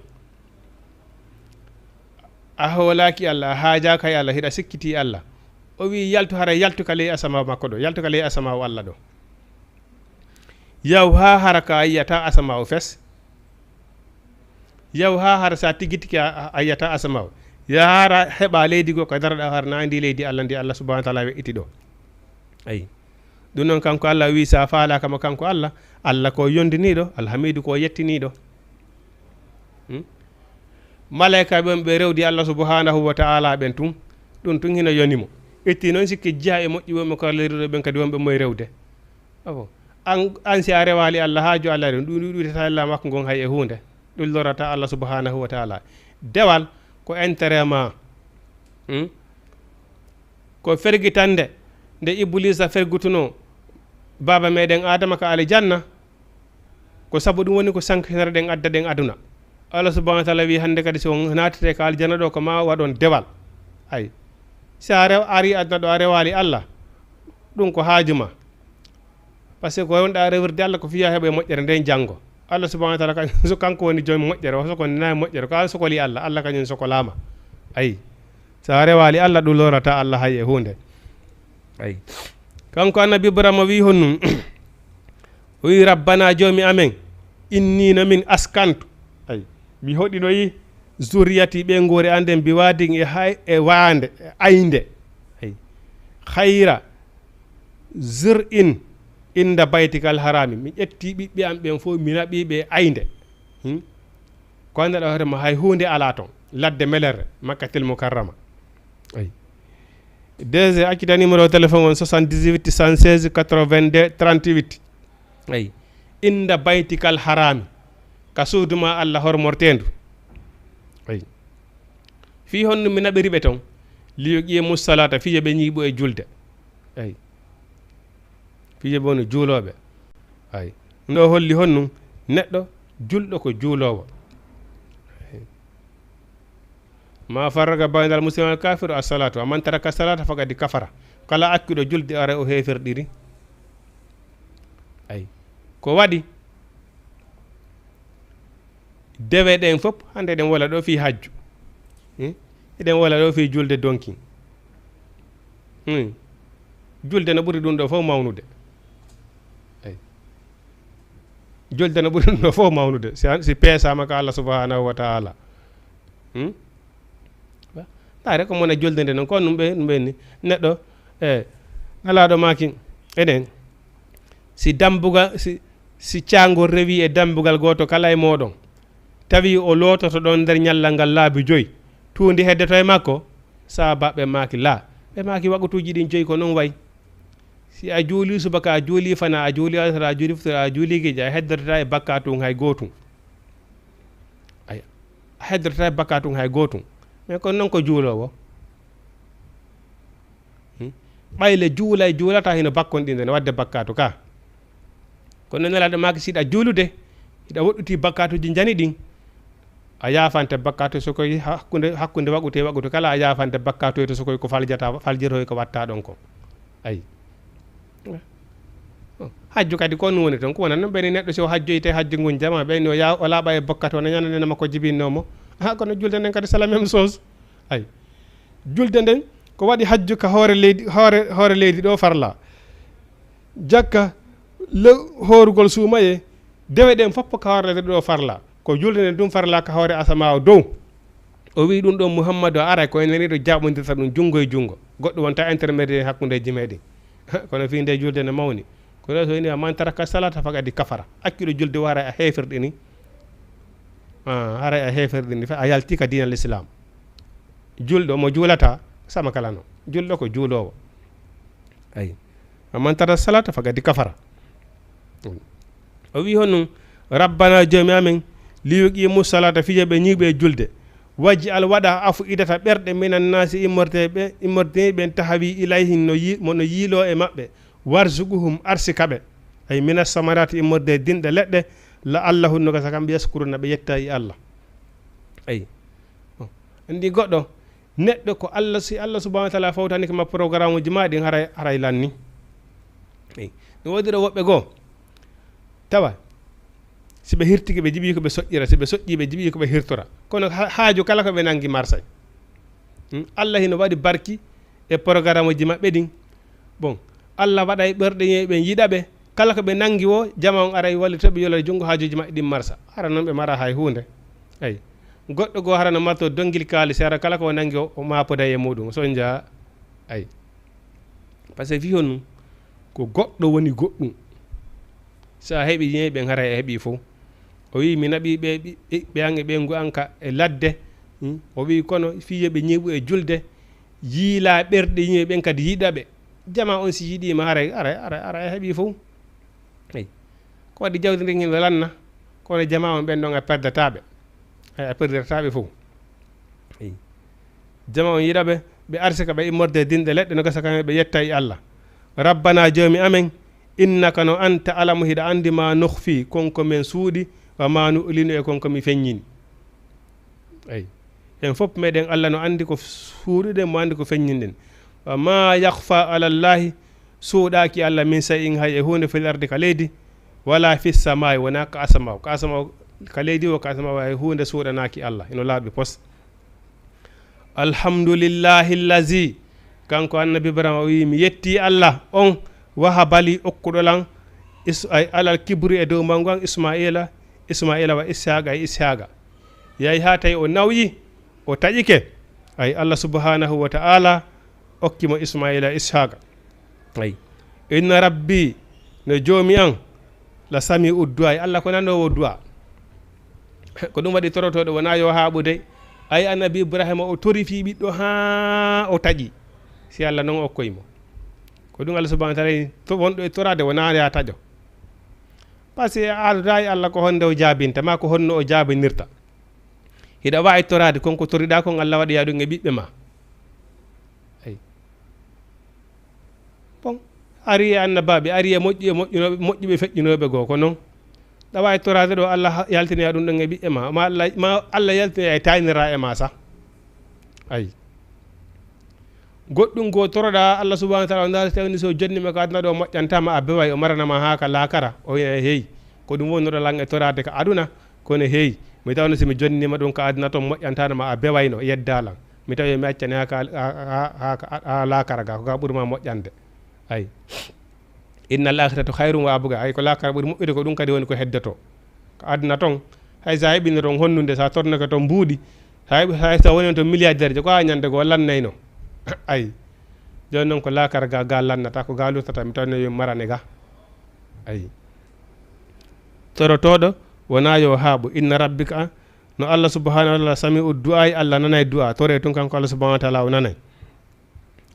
a hoolaki Allah haajaka e Allah hiɗa sikkiti Allah o wi yaltu hara yaltu ka ley asama makko ɗo yaltu ka ley asama o Allah ɗo yaw ha hara ka yiyata asama o fes yaw ha hara sa tigitiki a yiyata asama o yahara heɓa leydi go ko daraɗa har nandi leydi Allah ndi Allah subhanahu wa taala we'iti ɗo ayi ɗum noon kanko Allah wi sa faalakama kanko Allah Allah ko yondiniɗo alhamidu ko yettiniɗo malaika ɓen ɓe rewdi Allah subhanahu wa taala ɓen tun ɗum tun hina yonimo itti noon sikki jiha e moƴƴi wonɓe ko leydiɗo ɓen kadi wonɓe moye rewde an si a rewali Allah haaju Allah rew ɗum ɗuɗata Allah makko gon hay e hunde ɗum lorata Allah subhanahu wa taala dewal ko intérêt ma ko fergitande nde Iblisa fergutuno baba meɗen Adama ka aljanna ko sabu ɗum woni ko sankinere ɗen adda ɗen aduna Allah subhanahu wa taala wi hande kadi so natete ka aljanna ɗo ko ma waɗon dewal ay sa ari aduna ɗo a rewali Allah ɗum ko haajuma par ce que ko wonɗa rewirde Allah ko fiya heɓa e moƴƴere nden janggo Allah subhanahu wa taala kañum so kanko woni joom moƴƴere o soko nani moƴƴere ko an sokoli Allah Allah kañum sokolama ayi sa rewali Allah ɗum lorata Allah hay e hunde ayi kanko annabi Ibrahima wi honnum o wi rabbana joomi amen innino min askantu ayi mi hoɗinoyi zuriyati ɓe goori anden mbi wadin e hay e wande e aynde ayi hayra zur in inda baytikal harami mi ƴetti ɓiɓɓe am ɓen fof mi naɓiɓe aynde ko andaɗa hoorema hay hunde ala toon ladde melerre makkatel mukarrama ayi DG accita numéro téléphone on 78 116 82 38 ayi inda baytikal harami ka suuduma Allah hormortendu ayi fi honno mi naɓiriɓe toon liyo ƴiye mussalata fiye ɓe ñiiɓo e julde ayi fiye bono juuloɓe ay ndo holli honnum neɗɗo julɗo ko juulowo ma farraga baynal muslimal kafiru as-salatu man taraka salata faqad kafara kala akkiɗo julde ara o heferɗiri ay ko waɗi dewe ɗen fof hande ɗen wola ɗo fi hajju eɗen wola ɗo fi julde donki julde no ɓuri ɗum ɗo fof mawnude julde no ɓuri ɗum ɗo fof mawnude si peesama ka Allah subhanahu wa taala tare ko mona julde nde noon ko ɗum ɓenni neɗɗo alaɗo maki enen si dambugal si cangol rewi e dambugal goto kala e moɗon tawi o lototo ɗon nder ñallal ngal laabi 5 tuundi heddeto e makko sabaɓe maki la ɓe maki wagutuji ɗin 5 ko noon wayi si a juuli subaka a juuli fana a juuli asara a juuli futura a juuli gija a heddotata e bakkatum hay gotum ay a heddotata e bakkatum hay gotum mais kon noon ko juulowo ɓayle juulay juulata hino bakkon ɗinde ne wadde bakkatu ka kono nelaɗo maki siɗa juulude hiɗa woɗɗuti bakkatuji jani ɗin a yafante bakkato so koy hakkunde waɓute kala a yafante bakkato to so koy ko faljito ko watta ɗon ko ayi hajju kadi ko non woni ton ko wonan ɓeni neɗɗo so hajjoyte hajju ngun jama ɓeyni o ya o laaɓa e bakkato no ñanande makko jibinnomo ha kono julde nden kadi c'est la même chose ayi julde nden ko waɗi hajju ka hoore leydi ɗo farla jakka horugol suumaye dewe ɗen fof ka hoore leydi ɗo farla ko julde nden ɗum farla ka hoore asama o dow o wi ɗum ɗo mouhammadou ara ko en neniɗo jaɓodirta ɗum junngo e junngo goɗɗo wonta intermédiaire hakkudeji meɗen kono fi nde julde ne mawni kono so wini man taraka salata faqadi kafara akkiɗo julde wara a hefirɗe ni haray a hefirɗe ni a yalti ka diinal islam julɗo mo juulata sama kala no julɗo ko juulowo ayi man taraka salata faqadi kafara o wi honum rabbana joomi amen liyuqimu salata fije ɓe ñiiɓe julde wajji al waɗa afu idata ɓerɗe minan nasi immorteɓe ɓen tahawi ilayhin no yiilo e maɓɓe warzuguhum arsikaɓe ay mina samarati immorde dinɗe leɗɗe la allah hunno gasa kamɓe yaskuruna ɓe yetta e allah ayi andi goɗɗo neɗɗo ko allah si allah subahana wa taala fawtani koma programme uji ma ɗin haray lanni eyi no wodiro woɓɓe goo tawa si ɓe hirtiki ɓe jiɓi ko ɓe soƴƴira si ɓe soƴƴi ɓe jiɓi ko ɓe hirtora kono haaju kala ko ɓe nangi marsay allah hino waɗi barki e programme uji maɓɓe ɗin bon allah waɗa e ɓerɗe ɓe yiɗaɓe kala ko ɓe nangi o jama on ara wallito ɓe yolade junngo haajuji maɓɓe ɗin marsa hara noon ɓe mara hay hunde ayi goɗɗo goo hara no marto donguil kaali si ara kala ko nangi o mapoda e muɗum so jaa ayi par ce que fi hon ko goɗɗo woni goɗɗum sa heeɓi yeeɓe hara e heeɓi fof o wi mi naɓi ɓe an e ɓe ngu anka e ladde o wi kono fiyeɓe ñeeɓu e julde yiila ɓerɗe yimɓe ɓen kadi yiɗaɓe jama on si yiɗima ara e heeɓi fof eyi ko waɗi jawdi ndi himɓe lanna kono jama on ɓen ɗon a perdataɓe a perdataɓe fof eyi jama on yiɗaɓe ɓe arsika ɓe immorde dinɗe leɗɗe no gasa kamɓe ɓe yetta e allah rabbana joomi amen innaka no anta alamu hiɗa andi ma nohfi konko men suuɗi wa ma nu ulinu e konko mi feññini eyi en fof meɗen allah no andi ko suuɗuɗen mo andi ko feññinɗen wa ma yahfa alallahi suuɗaki allah min say in hay e hunde fil ardi ka leydi wala fi samai wona ka asamaw ka leydi o ka asamaw hay hunde suuɗanaki allah ino laaɓi pos alhamdulillahi llazi kanko annabi ibrahima o wi mi yetti allah on wahabali okkuɗolan alal kibri e dow mangu an ismaila wa ishaqa e ishaqa yayi ha tawi o nawyi o taƴike ay allah subhanahu wa ta'ala okkimo ismaila ishaqa ay inna rabbi no joomi an la sami uddu'a allah ko nandowo du'a ko ɗum waɗi torotoɗo wona yo haaɓude ay annabi ibrahima o tori fi ɓiɗɗo ha o taƴi si allah noon okkoymo ko ɗum allah subahana taala to wonɗo e torade wona ya taƴo par ce que aadata e allah ko honde o jaabinta ma ko honno o jaabinirta hiɗa wawi torade konko toriɗa kon allah waɗi yaɗum e ɓiɓɓe ma ayi bon ari e annabaɓe ari e moƴƴuɓe feƴƴinoɓe goo ko noon ɗa wawi torade ɗo allah yaltina ɗum ɗon e ɓiɓɓe ma allah yaltina e taynira e ma sa ayi goɗɗum goo toroɗa allah subahana taala o daari tawni so jonnima ko aduna ɗo moƴƴantama a beway o maranama ha ka laakara o wi heeyi ko ɗum wonnoɗo lan e torade ka aduna kono heeyi mi tawno somi jonnima ɗum ka aduna toon moƴƴantanoma a bewayno yeddalan mi tawi mi accani ha laakara ga ko ka ɓuurma moƴƴande ayi inna al akhiratu hayrum wa abuga ay ko laakara ɓuuri moƴƴude ko ɗum kadi woni ko heddoto ko aduna toon hay sa heɓino toon honnude sa tornake toon mbuuɗi hay sa woni on toon milliardaire je ko ha ñande goo lannayno ayi joni noon ko laakara ga lannata ko ga lutata mi tawno yo marane ga ayi torotoɗo wona yo haaɓu inna rabbika no allah subahanahu wa taala sami u du'ay allah nanay du'a tore tun kanko allah subahanahu wa taala o nanay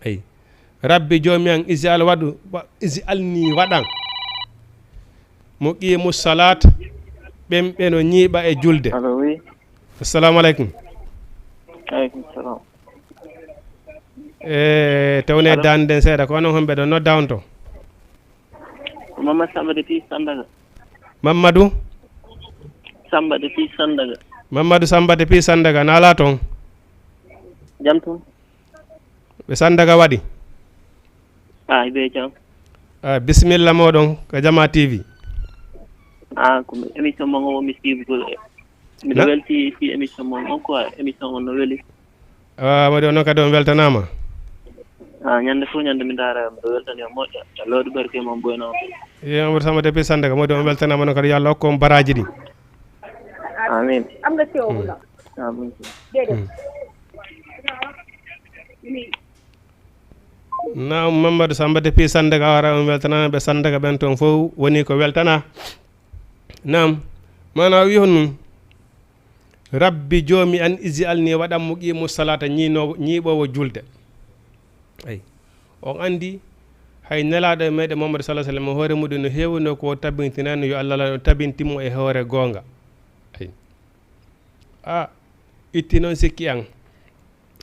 ayi rabbi joomi an isi alni waɗan mo qimu salat ɓen no ñiiɓa e julde assalamu aleykum salam tewne danden seeɗa ko onon homɓe ɗo nodda on to Mamadou Samba depuis Sandaga. Mamadou Samba depuis Sandaga. Mamadou Samba depuis Sandaga nala ton jam toon ɓe Sandaga waɗi ɓe jam bisimilla moɗon ko Jama TV ko émission mon o mi suivgol miɗo welti si émission mon on quoi émission on no weeli waɗi onon kadi on weltanama ñande fof ñande mi daara miɗo weltani o moƴƴa lawɗi barke mon boyno Mamadou Samba depuis Sandaga moɗi on weltanama noon kadi yo Allah hokku on baraji ɗi amin na Mamadou Samba depuis Sandaga wara on weltanama ɓe Sandaga ɓen toon fof woni ko weltana nam mana wi hon rabbi joomi an isi alni waɗanmo qimu salata ñiiɓowo julde ay on andi hay nelaɗo e meɗe Mamadou sallah sallam hoore muɗum no hewno ko tabintinani yo Allah no tabintimo e hoore gonga ay itti noon sikki an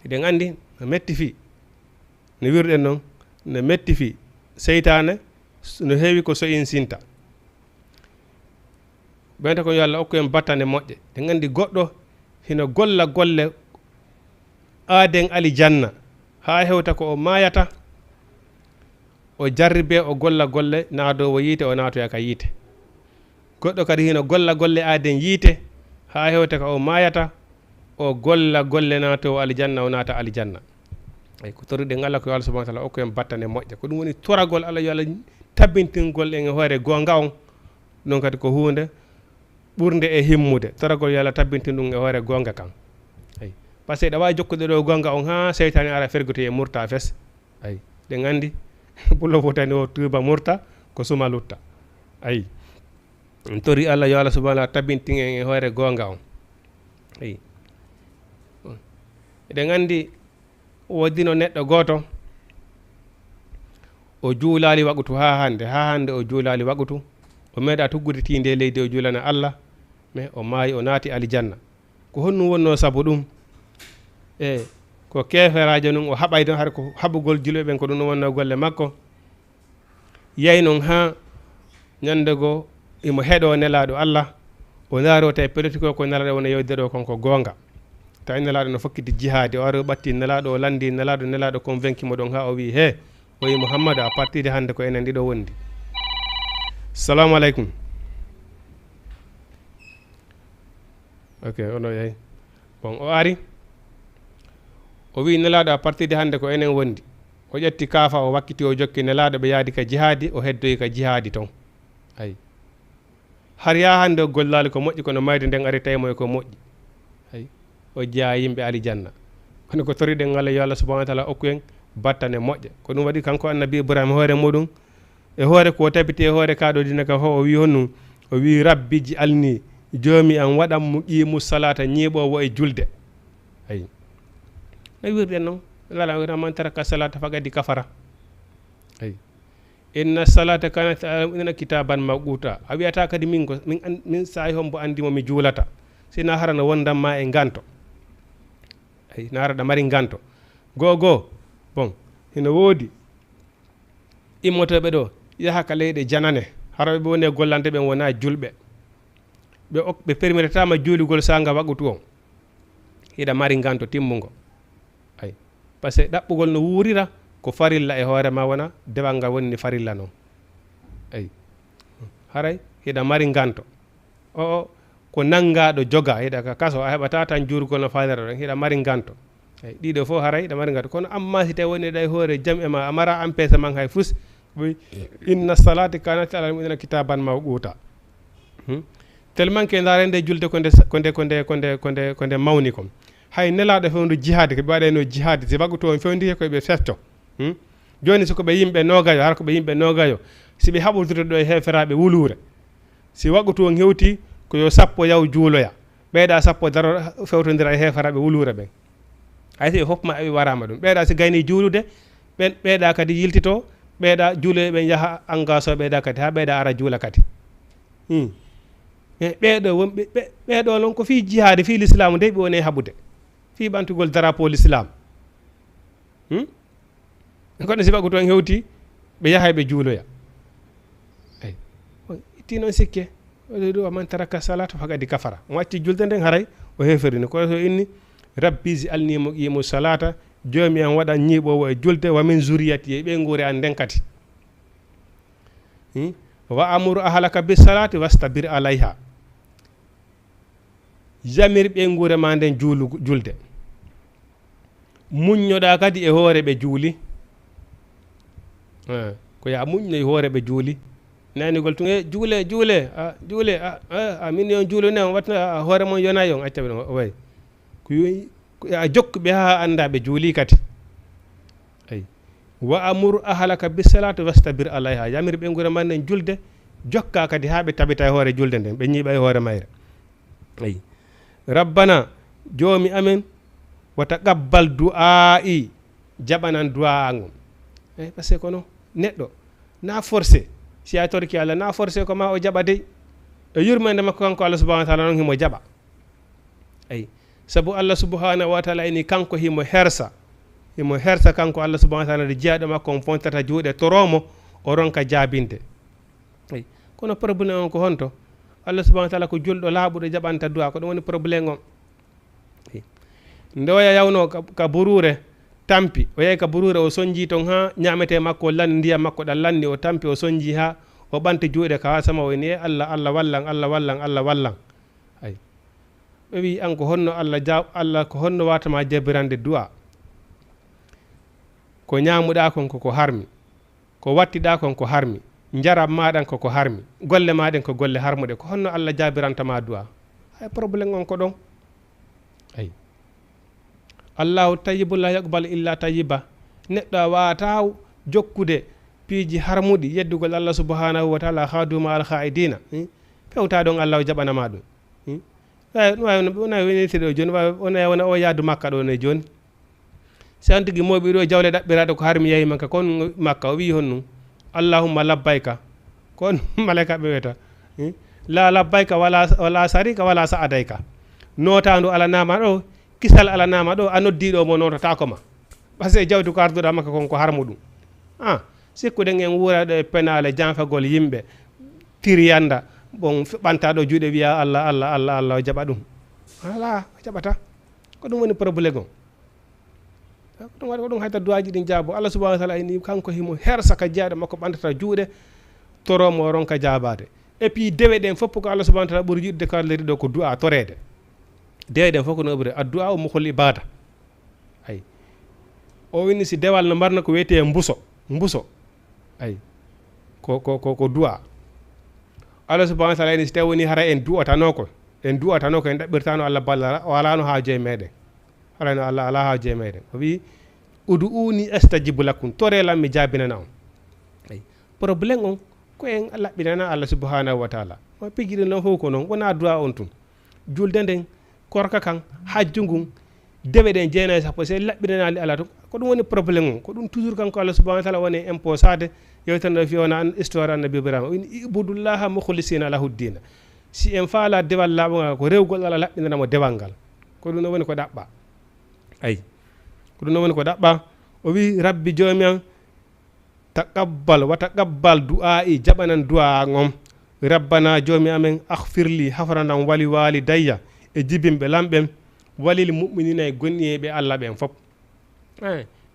eɗen andi no metti fi no wirɗen noon no metti fi seytane no heewi ko so in sinta ɓente ko yo Allah okku en battane moƴƴe ɗen andi goɗɗo hino golla golle aaden alijanna ha hewta ko o mayata o jarribe o golla golle naadowo yiite o naatoya ka yiite goɗɗo kadi hino golla golle aaden yiite ha hewta ko o mayata o golla golle naatowo alijanna o naata alijanna ay ko toriɗen Allah ko yo Allah subahana taala okku en battane moƴƴe ko ɗum woni toragol Allah yo Allah tabbintingol en e hoore gonga on ɗum kadi ko hunde ɓurde e himmude toragol yo Allah tabbintin ɗum e hoore gonga kan ay par ce que ɗa wawi jokkude ɗo gonga on ha seytani ara fergote e murta fes ay ɗen andi pullo fotani o tuba murta ko suma lutta ay en tori Allah yo Allah subahana tabbintin en e hoore gonga on ay eɗen andi woddino neɗɗo goto o juulali waɓutu ha hande o juulali waɓutu o meeɗa tuggude tinde leydi o juulana Allah mais o maayi o naati alijanna ko honɗum wonno saabu ɗum e ko keferajo num o haɓay ɗon har ko haɓugol julɓe ɓen ko ɗum wonno golle makko yey noon ha ñande goo imo heeɗo nelaɗo Allah o naaro tawi politique o ko nelaɗo wona yewde ɗo konko gonga tawi nelaɗo no fokkiti jihadi o ari o ɓatti nelaɗo o landi nelaɗo convaincu mo ɗon ha o wi he o wi Mouhammadou a partir de hande ko enen ɗiɗo wondi. Salamu aleykum. Ok ono yeyi bon o ari o wi nelaɗo a partir de hande ko enen wondi o ƴetti kaafa o wakkiti o jokki nelaɗo ɓe yaadi ka jihadi o heddoyi ka jihadi ton ayi har ya hande o gollali ko moƴƴi kono mayde nden ari tawimo e ko moƴƴi ayi o jeeya yimɓe alijanna kono ko toriɗen Allah yo Allah subahana taala okku en battane moƴƴe ko ɗum waɗi kanko annabi Ibrahima hoore muɗum e hoore ko tabiti e hoore kaɗo dina ka ho o wi honnum o wi rabbiji alni joomi an waɗanmo qimu salata ñiiɓowo e julde ayi no wirɗen noon lala wira man taraka salata faqadi kafara ayi inna salata kanat almu'minina kitaban mawquta a wiyata kadi min ko min sahi hombo andimo mi juulata sina harano wondanma e ganto ayi naraɗa mari ganto gogo bon hino woodi immotoɓe ɗo yaha ka leyɗe janane haraɓe ɓe woni e gollante ɓen wona julɓe ɓe permettetama juuligol sanga waɓutu on hiɗa mari ganto timmugo ay par ce que ɗaɓɓugol no wuurira ko farilla e hoorema wona dewal ngal woni ni farilla noon ay haray hiɗa mari ganto o ko nangaɗo joga hiɗa ka kaso a heɓata tan juurgol no falira ɗon hiɗa mari ganto ay ɗiɗo fof haray hiɗa mari ganto kono amma si tawi woni ɗa e hoore jaam e ma amara ampesa man hay fus inna salati kanat alal mu'minina kitaban mawquta tellement que darende julde konde mawni kom hay nelaɗo fewndo jihadi ko ɓe waɗeno jihadi si wagu to fewndi koyeɓe fefto joni siko ɓe yimɓe nogayo har ko ɓe yimɓe nogayo siɓe haɓodirde ɗo e heferaɓe wulure si wagu to hewti ko yo sappo yaw juuloya ɓeyɗa sappo daro fewtodira e heferaɓe wulure ɓen hay si ɓe fof ma ɓe warama ɗum ɓeyɗa si gayni juulude ɓeyɗa kadi yiltito ɓeyɗa juuloye ɓen jaaha engagé ɓeyɗa kadi ha ɓeyɗa ara juula kadi ɓeɗo wonɓe ɓeɗo noon ko fi jihade fi l'islamu nde ɓe woni e haɓude fi ɓantugol drapeau l'islam kono si wagu toon hewti ɓe yahay ɓe juuloya eyi itti noon sikke ɗo man taraka salata faqadi kafara mo watti julde nden haray o heferini ko so inni rabbi si alnimo qimo salata joomi an waɗa ñiiɓowo e julde wa min zuriyati e ɓe nguuri an ndenkati wa amuru ahlaka bis salati wastabir alayha jamir ɓe nguure ma nden julde muññoɗa kadi e hoore ɓe juuli ko ya muñno e hoore ɓe juuli nanigol tun e juule min yon juulu ne on watta hoore mon yonayi on accaɓe ɗon way ko a jokkuɓe ha anda ɓe juuli kadi ay wa amur ahlaka bisalati wastabir alayha yamir ɓe nguure ma nden julde jokka kadi ha ɓe tabita e hoore julde nden ɓe ñiiɓa e hoore mayre ay rabbana joomi amen wa taqabbal du'a'i jaɓanan du'a ngon eyi par ce que kono neɗɗo na forcé si a torki Allah na forcé ko ma o jaɓa dey e yurmede makko kanko Allah subhanahu wa ta'ala noon himo jaɓa eyi sabu Allah subhanahu wa ta'ala ini kanko himo hersa kanko Allah subhanahu wa ta'ala nde jeeyaɗo makko on fontata juuɗe toromo o ronka jaabinde eyi kono probléme on ko honto Allah subhanahu wa ta'ala ko julɗo laaɓuɗo jaɓanta du'a ko ɗum woni probléme on nde oya yawno ka burure tampi o yehi ka burure o soñji ton ha ñamete makko o lanni ndiyam makko ɗan lanni o tampi o soñji ha o ɓanti juuɗe ka wasama o ni Allah wallan ay ɓe wi an ko honno Allah ko honno watama jabirande du'a ko ñamuɗa kon koko harmi ko wattiɗa kon ko harmi jaram maɗan koko harmi golle maɗen ko golle harmuɗe ko honno Allah jabirantama du'a ay probléme on ko ɗon ay allahu tayibu la yaqbal illa tayiba neɗɗo a wawata jokkude piiji harmuɗi yeddugol Allah subhanahu wa ta'ala khaduma al khaidina pewta ɗon Allah o jaɓanama ɗum wona wenitiɗo joni wona o yaadu makka ɗo ne joni si an tigui moɓi ɗo jawle ɗaɓɓiraɗo ko harmi yeehi manka kon makka o wi honnum allahumma labbayka kon malaika ɓe wiyata la labbayka wala sarika wala sa'adayka notandu ala nama ɗo kisal ala nama ɗo a noddiɗo mo nototako ma par ce que jawdi ko arduɗa makka kon ko harmu ɗum sikkuɗen en wuuraɗo e penale janfagol yimɓe tiriyanda bon ɓantaɗo juuɗe wiya Allah o jaɓa ɗum ala o jaɓata ko ɗum woni probléme on ɗum waɗi ko ɗum hayta duwaji ɗin jaabo Allah subhanahu wa ta'ala ini kanko himo hersa ka jeeyaɗo makko ɓantata juuɗe toromo o ronka jaabade et puis dewe ɗen fof ko Allah subhanahu wa ta'ala ɓuuri yiɗde kalliri ɗo ko du'a torede dewe ɗen fof ko no ɓuuri a du'a o mukhol ibada ay o winni si dewal no mbarno ko wiyete mbuso ay ko du'a Allah subhanahu wa ta'ala ini si tawi woni hara en du'atanoko en ɗaɓɓirtano Allah balla o alano haajo e meɗen harano Allah ala haajo e meɗen o wi ud'uni astajibu lakum torelam mi jaabinana on ay probléme on ko en laɓɓinana Allah subhanahu wa ta'ala o pigiɗi noon fof ko noon wona du'a on tun julde nden korka kan hajju ngun dewe ɗen jeenayi sappo se laɓɓinanali ala to ko ɗum woni probléme on ko ɗum toujours kanko Allah subhanahu wa ta'ala woni imposade yewtano fi wona an histoire annabi Ibrahima o wini ibudullaha mukhlisina lahu ddina si en faala dewal laaɓogal ko rewgol Allah laɓɓinanamo dewal ngal ko ɗum no woni ko ɗaɓɓa ay ko ɗum no woni ko ɗaɓɓa o wi rabbi joomi an wa taqabbal du'a'i jaɓanan du'a ngom rabbana joomi amen akhfirli hafranam wali walidayya e jibimɓe lamɓen walil mu'minina e gonɗiyeɓe Allah ɓen fop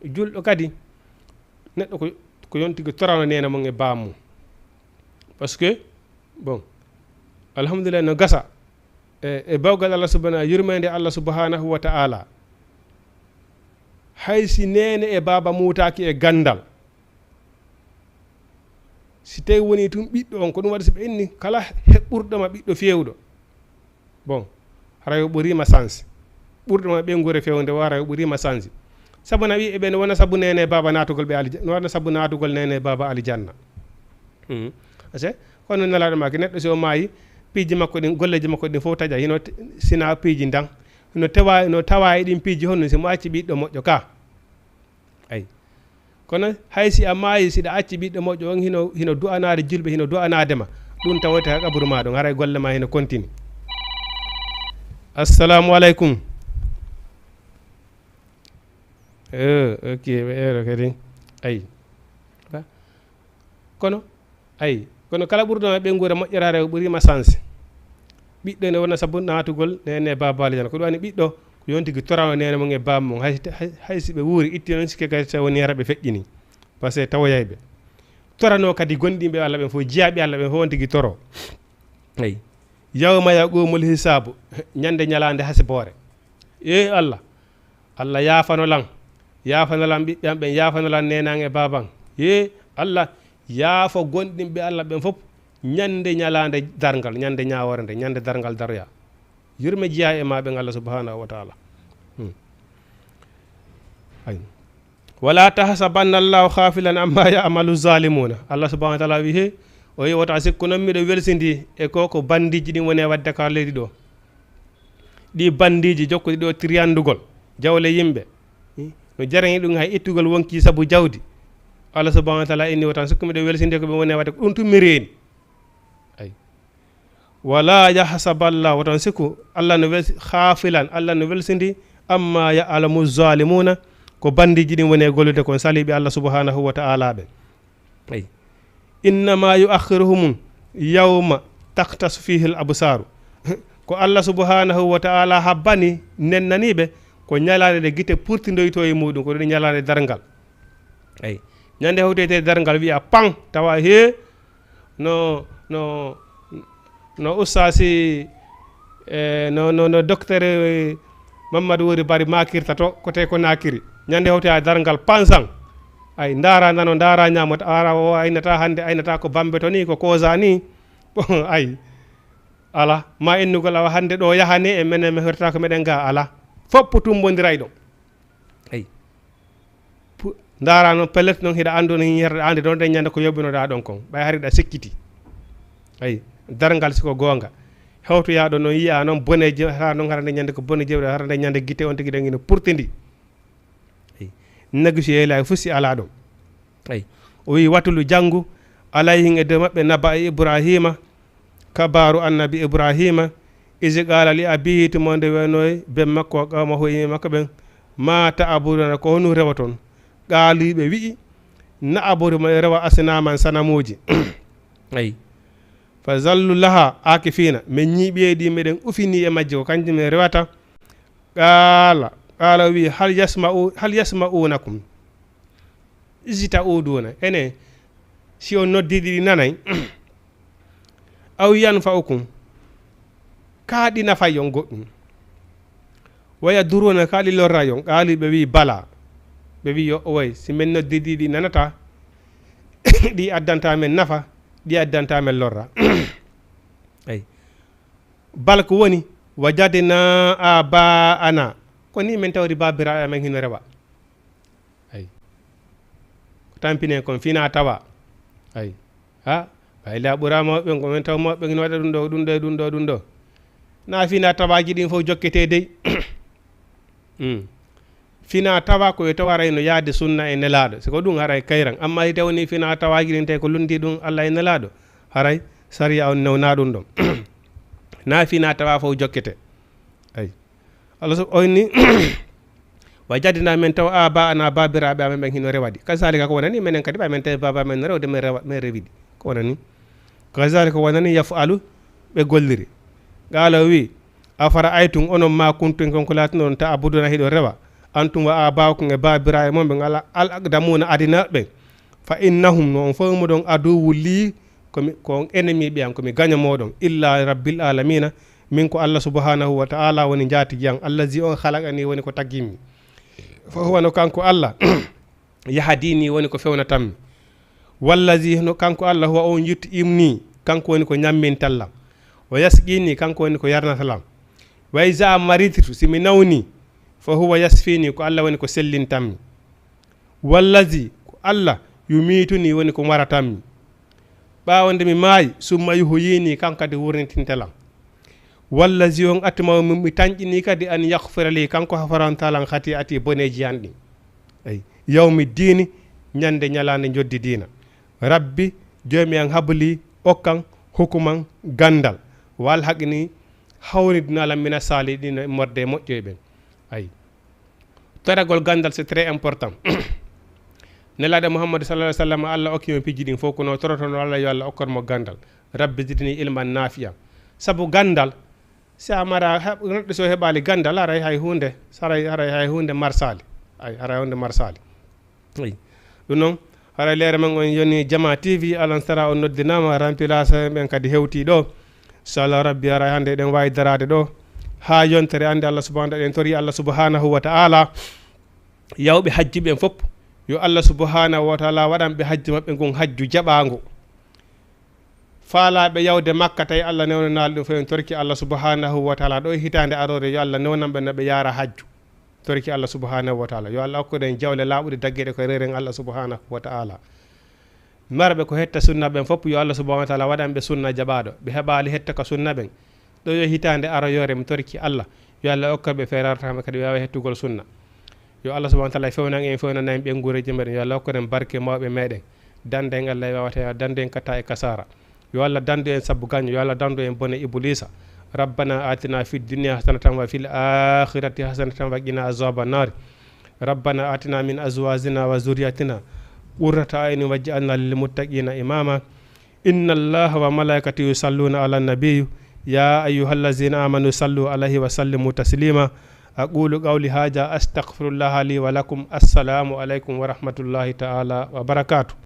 julɗo kadi neɗɗo ko yontigo torano nena mon e bamum parce que bon alhamdulillah no gasa e bawgal Allah subhanahu yurmede Allah subhanahu wa ta'ala haysi nene e baba mutaki e gandal si tawi woni tun ɓiɗɗo on ko ɗum waɗi so ɓe inni kala heɓɓurɗoma ɓiɗɗo fewɗo bon hara yo ɓurima sansi ɓurɗoma ɓe guure fewde wara yo ɓurima sansi sabu na wi eɓe ne wona sabu nene baba natugol ɓe no wona sabu natugol nene baba alijanna parce que kono nelaɗo maki neɗɗo so maayi piiji makko ɗin golleji makko ɗin fof taƴa hino sina piiji dan no tawa e ɗin piiji honno simo acci ɓiɗɗo moƴƴo ka ay kono haysi a maayi siɗa acci ɓiɗɗo moƴƴo on hino du'anade julɓe hino du'anadema ɗum tawote ha kaburu ma ɗon haray golle ma hino continue assalamu aleykum ok ɓe ero kadi ayi kono kala ɓurɗoma ɓe guure moƴƴerare o ɓuurima sanse ɓiɗɗo ne wona sabu natugol nene babali tan ko ɗum wani ɓiɗɗo ko yontigi torano nene mo e bammo hay si ɓe wuuri itti noon sikke kadi so woni yaraɓe feƴƴini par ce que tawoyayɓe torano kadi gonɗimɓe Allah ɓen fof jiyaɓe Allah ɓen fof on tigui toro eyi yawma yaqumul hisabu ñande ñalande hasiboore Allah Allah yafanolan ɓiɓɓe am ɓen yafanolan nenang e baban Allah yaafo gonɗimɓe Allah ɓen fof ñande ñalande dargal ñande ñawore nde ñande dargal daroya yurme jiya e maɓe Allah subhanahu wa taala wala tahsabanna Allahu khafilan amma ya'malu zalimuna Allah subhanahu wa taala wi he o wi wota sikku noon miɗo welsidi e ko bandiji ɗin woni e wadde ka leydi ɗo ɗi bandiji jokkuɗi ɗo triyandugol jawle yimɓe no jarani ɗum hay ittugol wonki sabu jawdi Allah subhanahu wa taala inni wota sikku miɗo welsidi ko ɓe woni e wadde ko ɗum tummi reeni ay wala yahsaballahu wota sikku Allah no welsi khafilan Allah no welsidi amma ya'lamu zalimuna ko bandiji ɗin woni e gollude kon saliɓe Allah subhanahu wa ta'ala ɓe ay innama yuakhiruhum yawma takhtasu fihi al absaru ko Allah subhanahu wa ta'ala habbani nennaniɓe ko ñalade de guite purtidoyto e muɗum ko ɗum ñalade dargal ay ñande hawtete dargal wiya pan tawa he no ustasi no docteur Mamadou Wori Bari makirta to kote ko nakiri ñande hawte a dargal pansan ay ndara nano ndara ñamata ara o aynata hande aynata ko bambe to ni ko kosa ni ay ala ma ennugol awa hande ɗo yahani e menen mi herta ko meɗen ga ala foppo tumbodiray ɗo ay ndara noon pellet noon hiɗa andu no yerɗa ande ɗon ɗen ñande ko yoɓinoɗa ɗon kon ɓay hariɗa sikkiti ay dargal siko gonga hewtoyaɗo noon yiya noon bone ha noon harande ñande ko bone jewɗe harande ñande guite on tigui ɗen ina purtidi ay négocié lay fusi ala ɗum ay o wi watulu janggu alayhin e dow maɓɓe naba e ibrahima kabaru annabi ibrahima isi qala li abihi to monde wenoye ben makko qawma ho yimɓe makko ɓen ma ta'buduna ko honu rewa toon qaaliɓe wi'i na abudu ma rewa asnaman sanamuji ay fa zallu laha akifina min ñiiɓeeɗi meɗen ufini e majje ko kanjum min rewata qala wi hal yasma'unakum isita uduna ene si on noddiɗi ɗi nanay aw yanfa'ukum kaaɗi nafa yon goɗɗum waya duruna kaaɗi lorra yon qaali ɓe wi bala ɓe wi yo way si min noddiɗi ɗi nanata ɗi addanta men nafa ɗi addanta men lorra ay bal ko woni wajadna aba ana ko ni min tawri babiraɓe amen hino rewa ay ko tampine kon fina tawa ay ha bayla ɓura mawɓe ko min taw mawɓe hino waɗa ɗum ɗo na fina tawaji ɗin fof jokkete dey fina tawa koye taw aray no yaade sunna e nelaɗo siko ɗum haray kayran amma si tawni fina tawaji ɗin tawi ko lundi ɗum Allah e nelaɗo haray sariya on newna ɗum ɗon na fina tawa fof jokkete ay Allah so oyni wa jaddina men taw aba ana babiraɓe amen ɓen hino rewadi kasalika ko wonani menen kadi ɓamen tawi baba men no rewde min rewiɗi ko wonani kasalika wonani yafalu ɓe golliri qala wi afara aytum onon ma kuntum konko latinoon ta abuduna hiɗo rewa antum wa abawkum e babiraɓe mon ɓe ala al aqdamuna adinaɓe ɓen fa innahum no on fof muɗon aduwu li ko ennemi ɓiyam komi gaña moɗon illa rabbil alamina min ko Allah subhanahu wa ta'ala woni jaati jang allazi on halaqani woni ko taggimi fo huwa no kanko Allah yahdini woni ko fewnatanmi wallazi no kanko Allah huwa on yutti imni kanko woni ko ñammintallam o yasqini kanko woni ko yarnatalam wa iza maritu simi nawni fa huwa yasfini ko Allah woni ko sellintammi wallazi ko Allah yumituni woni ko waratammi ɓawonde mi maayi summa yuhyini kanko kadi wurnitintelam wallazi on atma mi tañƴini kadi an yaghfira li kanko hafarantalan khati ati boneji an ɗi ay yawmi dini ñande ñalande joddi dina rabbi jomi an habli okkan hukuman gandal wal haqni hawridinalam mina salidina morde moƴƴoy ɓen ay toragol gandal c'est très important nelaɗo Muhammad sallallahu alaihi wasallam Allah okkimo pijji ɗin fof kono torotono Allah yo Allah okkanmo gandal rabbi zidni ilman nafiya sabu gandal sa mara neɗɗo so heɓali gandal aray hay hunde saray aray hay hunde marsali ay aray hunde marsali ɗum noon haray leere men on yoni Jama TV Alan Sara on noddinama remplace ɓen kadi hewti ɗo inchallah rabbi aray hande eɗen wawi darade ɗo ha yontere ande Allah subhanahu eɗen tori Allah subhanahu wa ta'ala yawɓe hajji ɓen fof yo Allah subhanahu wa ta'ala waɗanɓe hajji maɓɓe ngon hajju jaɓango faalaɓe yawde makka tawi Allah newnanali ɗum fof en torki Allah subhanahu wa ta'ala ɗo hitande arore yo Allah newnanɓe no ɓe yaara hajju torki Allah subhanahu wa ta'ala yo Allah hokkuɗen jawle laaɓuɗe daggueɗe koye reren Allah subhanahu wa ta'ala marɓe ko hetta sunna ɓen fof yo Allah subhanahu wa ta'ala waɗanɓe sunna jaɓaɗo ɓe heɓali hetta ko sunna ɓen ɗo yo hitande aroyore mi torki Allah yo Allah hokkaɓe ferartama kadi wawa hettugol sunna yo Allah subhanahu wa ta'ala fewnan en fewnanayi ɓen guureji meɗen yo Allah hokkuɗen barke mawɓe meɗen dande en Allah wawata dande en katta e kasara yo Allah dandu en sabbu gaño yo Allah dandu en bone iblisa rabbana atina fi dunya hasanatan wa fil akhirati hasanatan wa qina azaban nar rabbana atina min azwajina wa zurriyatina qurrata aynin waj'alna lil muttaqina imama inna allaha wa malaikatahu yusalluna ala nabiyyi ya ayyuhallazina amanu sallu alayhi wa sallimu taslima aqulu qawli hadha astaghfirullaha li wa lakum assalamu alaykum wa rahmatullahi ta'ala wa barakatuh.